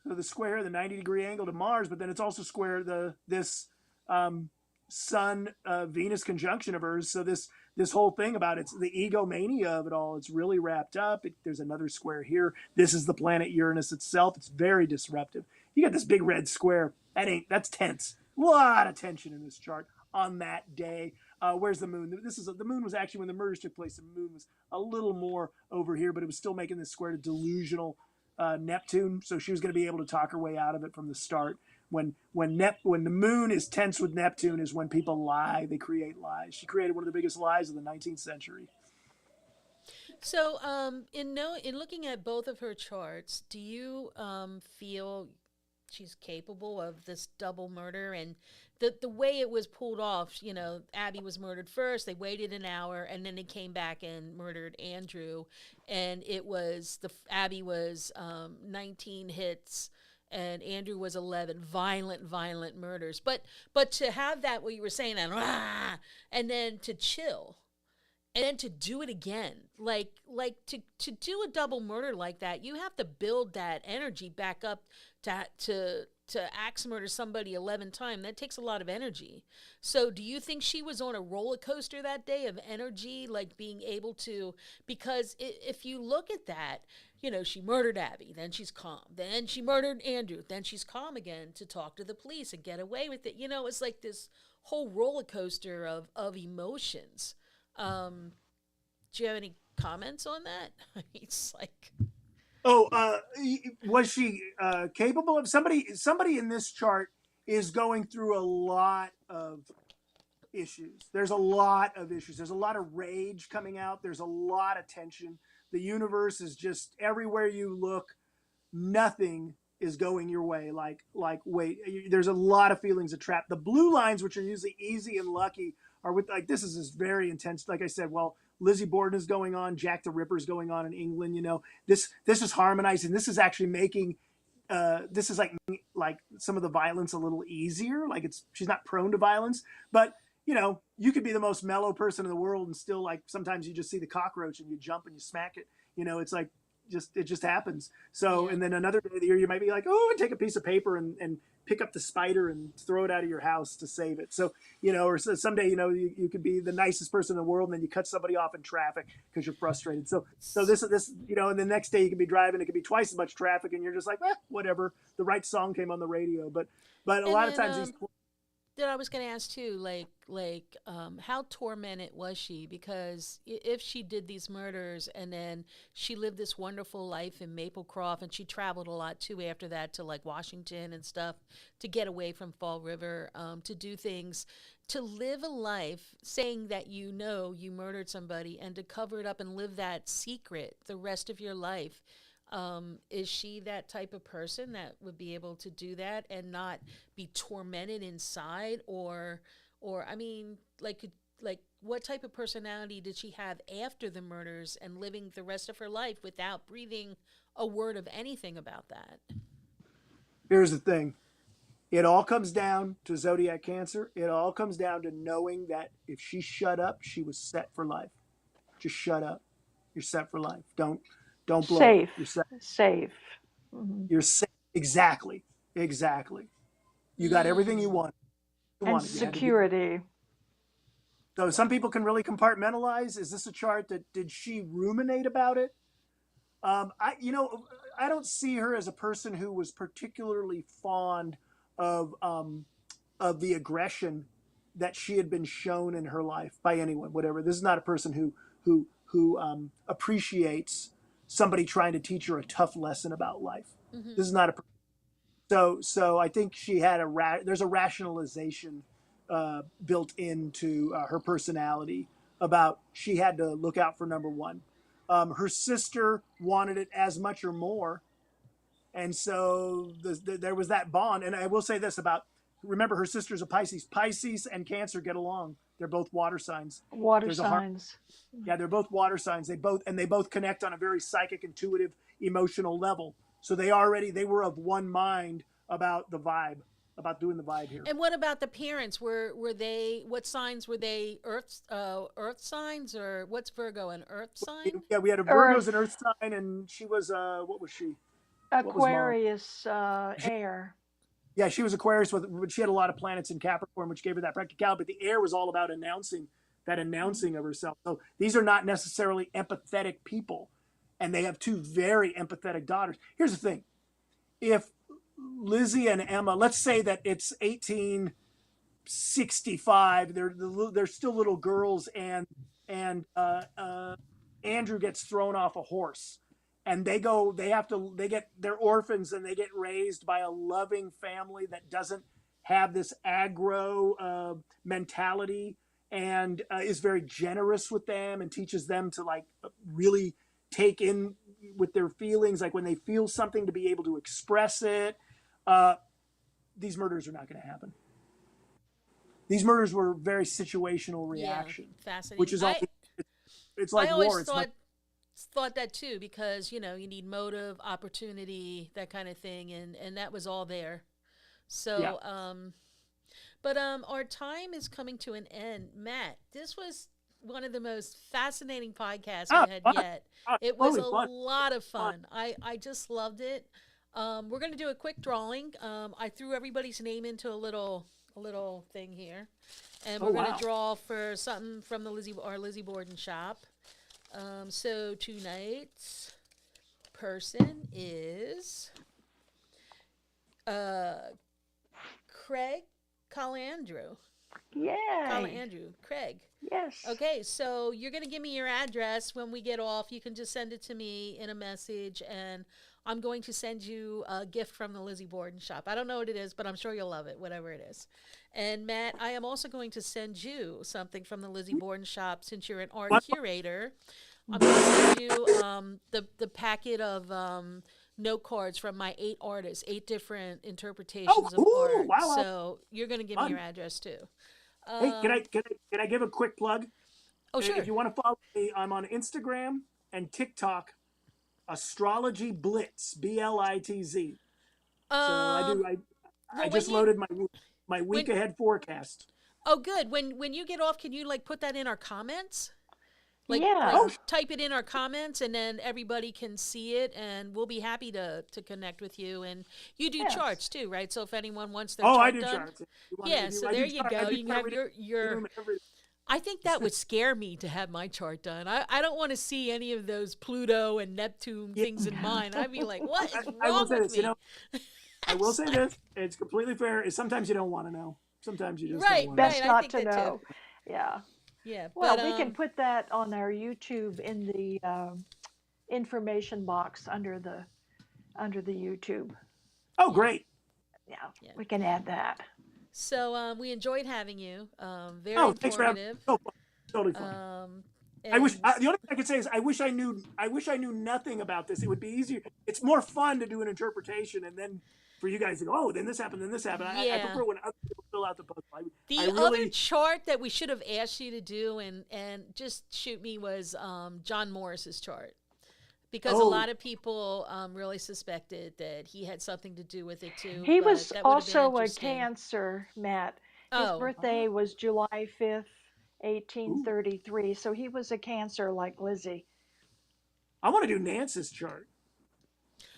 So the square, the 90-degree angle to Mars, but then it's also square this Sun Venus conjunction of hers. So this whole thing about it's the egomania of it all. It's really wrapped up. There's another square here. This is the planet Uranus itself. It's very disruptive. You got this big red square. That's tense. A lot of tension in this chart on that day. Where's the moon? The moon was actually when the murders took place. The moon was a little more over here, but it was still making this square to delusional Neptune. So she was going to be able to talk her way out of it from the start. When the moon is tense with Neptune is when people lie. They create lies. She created one of the biggest lies of the 19th century. So, in looking at both of her charts, do you feel she's capable of this double murder? And the way it was pulled off, Abby was murdered first. They waited an hour, and then they came back and murdered Andrew. And it was Abby was 19 hits. And Andrew was 11 violent murders. But to have that, what you were saying, and then to chill, and then to do it again, like to do a double murder like that, you have to build that energy back up to axe murder somebody 11 times. That takes a lot of energy. So do you think she was on a roller coaster that day of energy, like being able to, because if you look at that, she murdered Abby, then she's calm. Then she murdered Andrew, then she's calm again to talk to the police and get away with it. It's like this whole roller coaster of emotions. Do you have any comments on that? It's like, Oh, was she capable of somebody? Somebody in this chart is going through a lot of issues. There's a lot of issues. There's a lot of rage coming out. There's a lot of tension. The universe is just everywhere you look. Nothing is going your way. Wait, there's a lot of feelings of trap. The blue lines, which are usually easy and lucky, are with like this is very intense. Like I said, well, Lizzie Borden is going on, Jack the Ripper is going on in England. You know, this is harmonizing. This is actually making this is like some of the violence a little easier. Like she's not prone to violence, but you know, you could be the most mellow person in the world and still like sometimes you just see the cockroach and you jump and you smack it. You know, it's like it just happens. So, and then another day of the year, you might be like, oh, and take a piece of paper and pick up the spider and throw it out of your house to save it. So, you know, or someday, you know, you could be the nicest person in the world and then you cut somebody off in traffic because you're frustrated. So this, you know, and the next day you could be driving, it could be twice as much traffic and you're just like, whatever. The right song came on the radio. But a lot of times these. That I was going to ask too, how tormented was she? Because if she did these murders and then she lived this wonderful life in Maplecroft, and she traveled a lot too after that to like Washington and stuff to get away from Fall River, to do things, to live a life saying that you know you murdered somebody and to cover it up and live that secret the rest of your life. Is she that type of person that would be able to do that and not be tormented inside, or I mean, like what type of personality did she have after the murders and living the rest of her life without breathing a word of anything about that? Here's the thing. It all comes down to zodiac Cancer. It all comes down to knowing that if she shut up, she was set for life. Just shut up. You're set for life. Don't blow. Safe. You're set. Safe. You're safe. Exactly. You got everything you want. And security. So some people can really compartmentalize. Is this a chart that did she ruminate about it? I don't see her as a person who was particularly fond of the aggression that she had been shown in her life by anyone, whatever. This is not a person who appreciates somebody trying to teach her a tough lesson about life. Mm-hmm. This is not a. So I think she had there's a rationalization built into her personality about she had to look out for number one. Her sister wanted it as much or more. And so there was that bond. And I will say this remember her sister's a Pisces. Pisces and Cancer get along. They're both water signs. Signs. Yeah, they're both water signs. They both connect on a very psychic, intuitive, emotional level. So they were of one mind about the vibe, about doing the vibe here. And what about the parents? What signs were they? Earth signs, or what's Virgo, an earth sign? Yeah, we had a Virgo's an earth sign, and she was what was she? Aquarius, air. Yeah, she was Aquarius, but she had a lot of planets in Capricorn, which gave her that practicality. But the air was all about announcing of herself. So these are not necessarily empathetic people, and they have two very empathetic daughters. Here's the thing: if Lizzie and Emma, let's say that it's 1865, they're still little girls, and Andrew gets thrown off a horse. And they're orphans and they get raised by a loving family that doesn't have this aggro mentality and is very generous with them and teaches them to like really take in with their feelings, like when they feel something to be able to express it. These murders are not going to happen. These murders were very situational reaction, fascinating. Which is all. It's like war. Thought that too, because you need motive, opportunity, that kind of thing, and that was all there. So yeah. But our time is coming to an end. Matt, this was one of the most fascinating podcasts we had yet. It was a lot of fun. I just loved it. We're going to do a quick drawing. I threw everybody's name into a little thing here, and we're going to draw for something from our Lizzie Borden shop. So tonight's person is Craig Calandrew. Colin Yay. Andrew, Craig. Yes. Okay, so you're going to give me your address when we get off. You can just send it to me in a message, and I'm going to send you a gift from the Lizzie Borden shop. I don't know what it is, but I'm sure you'll love it, whatever it is. And Matt, I am also going to send you something from the Lizzie Borden shop since you're an art What? curator. I'm going to send you the packet of note cards from my 8 artists, 8 different interpretations of Ooh, art. wow, wow. So you're going to give me your address too. Hey, can I give a quick plug? Oh, sure. If you want to follow me, I'm on Instagram and TikTok, Astrology Blitz, BLITZ. So I Well, just loaded my week when ahead forecast. oh, good. When you get off, can you like put that in our comments? Yeah. Type it in our comments, and then everybody can see it, and we'll be happy to connect with you. And you do Yes. charts too, right? So if anyone wants their Oh, chart I do done, charts. yeah. So there you go. You can have your. Every, I think that would scare me to have my chart done. I don't want to see any of those Pluto and Neptune things in mine. I'd be like, what is I will wrong say with this, me? I will say this. It's completely fair. Is sometimes you don't want to know. Sometimes you just Right, don't want Best right. I not think to that too. know. Yeah. Yeah, Well, but we can put that on our YouTube in the information box under the YouTube. Oh, great. Yeah, Yeah. we can add that. so we enjoyed having you. Very Oh, thanks for having me. informative. So fun. Totally fun. And The only thing I could say is I wish I knew nothing about this. It would be easier. It's more fun to do an interpretation and then for you guys to go, oh, then this happened, then this happened. I Yeah. prefer when other people fill out the puzzle. The I other really, chart that we should have asked you to do and just shoot me was John Morris's chart. Because a Oh. lot of people really suspected that he had something to do with it too. He but was that would have been also a interesting. Cancer, Matt. His Oh, birthday was July 5th, 1833. So he was a Cancer like Lizzie. I want to do Nance's chart.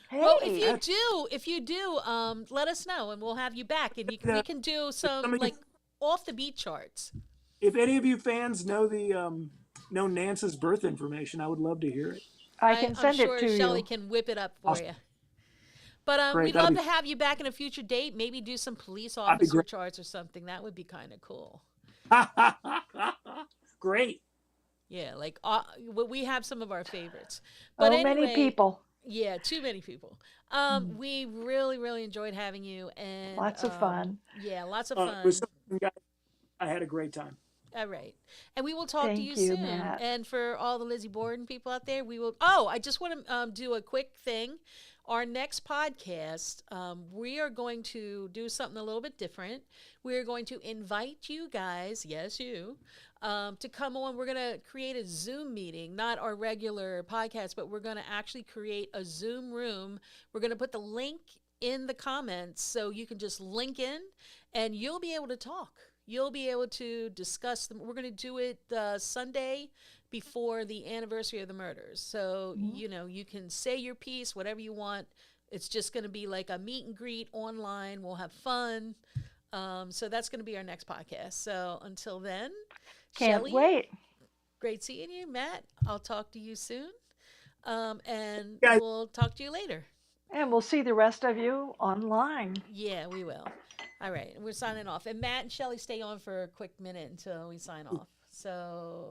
Hey, well, if you do, let us know and we'll have you back, and we can do some some of you- like off the beat charts. If any of you fans know know Nance's birth information, I would love to hear it. I can send I'm sure it to Shelley you. can whip it up for Awesome. you. But Great, we'd that'd love be- to have you back in a future date. Maybe do some police That'd be officer great. charts or something. That would be kind of cool. Great. Yeah, like we have some of our favorites. Oh, But anyway, many people. Yeah, too many people. We really, really enjoyed having you, and Lots of fun. Yeah, lots of It fun. was so fun, guys. I had a great time. All right, and we will talk to you Thank you, soon. Matt. And for all the Lizzie Borden people out there, we will. Oh, I just want to do a quick thing. Our next podcast, we are going to do something a little bit different. We are going to invite you guys, yes, you, to come on. We're going to create a Zoom meeting, not our regular podcast, but we're going to actually create a Zoom room. We're going to put the link in the comments so you can just link in and you'll be able to talk. You'll be able to discuss them. We're going to do it Sunday before the anniversary of the murders. So, you can say your piece, whatever you want. It's just going to be like a meet and greet online. We'll have fun. So that's going to be our next podcast. So until then, Can't Shelley, wait. great seeing you. Matt, I'll talk to you soon. And Guys. we'll talk to you later. And we'll see the rest of you online. Yeah, we will. All right, we're signing off. And Matt and Shelley stay on for a quick minute until we sign off. So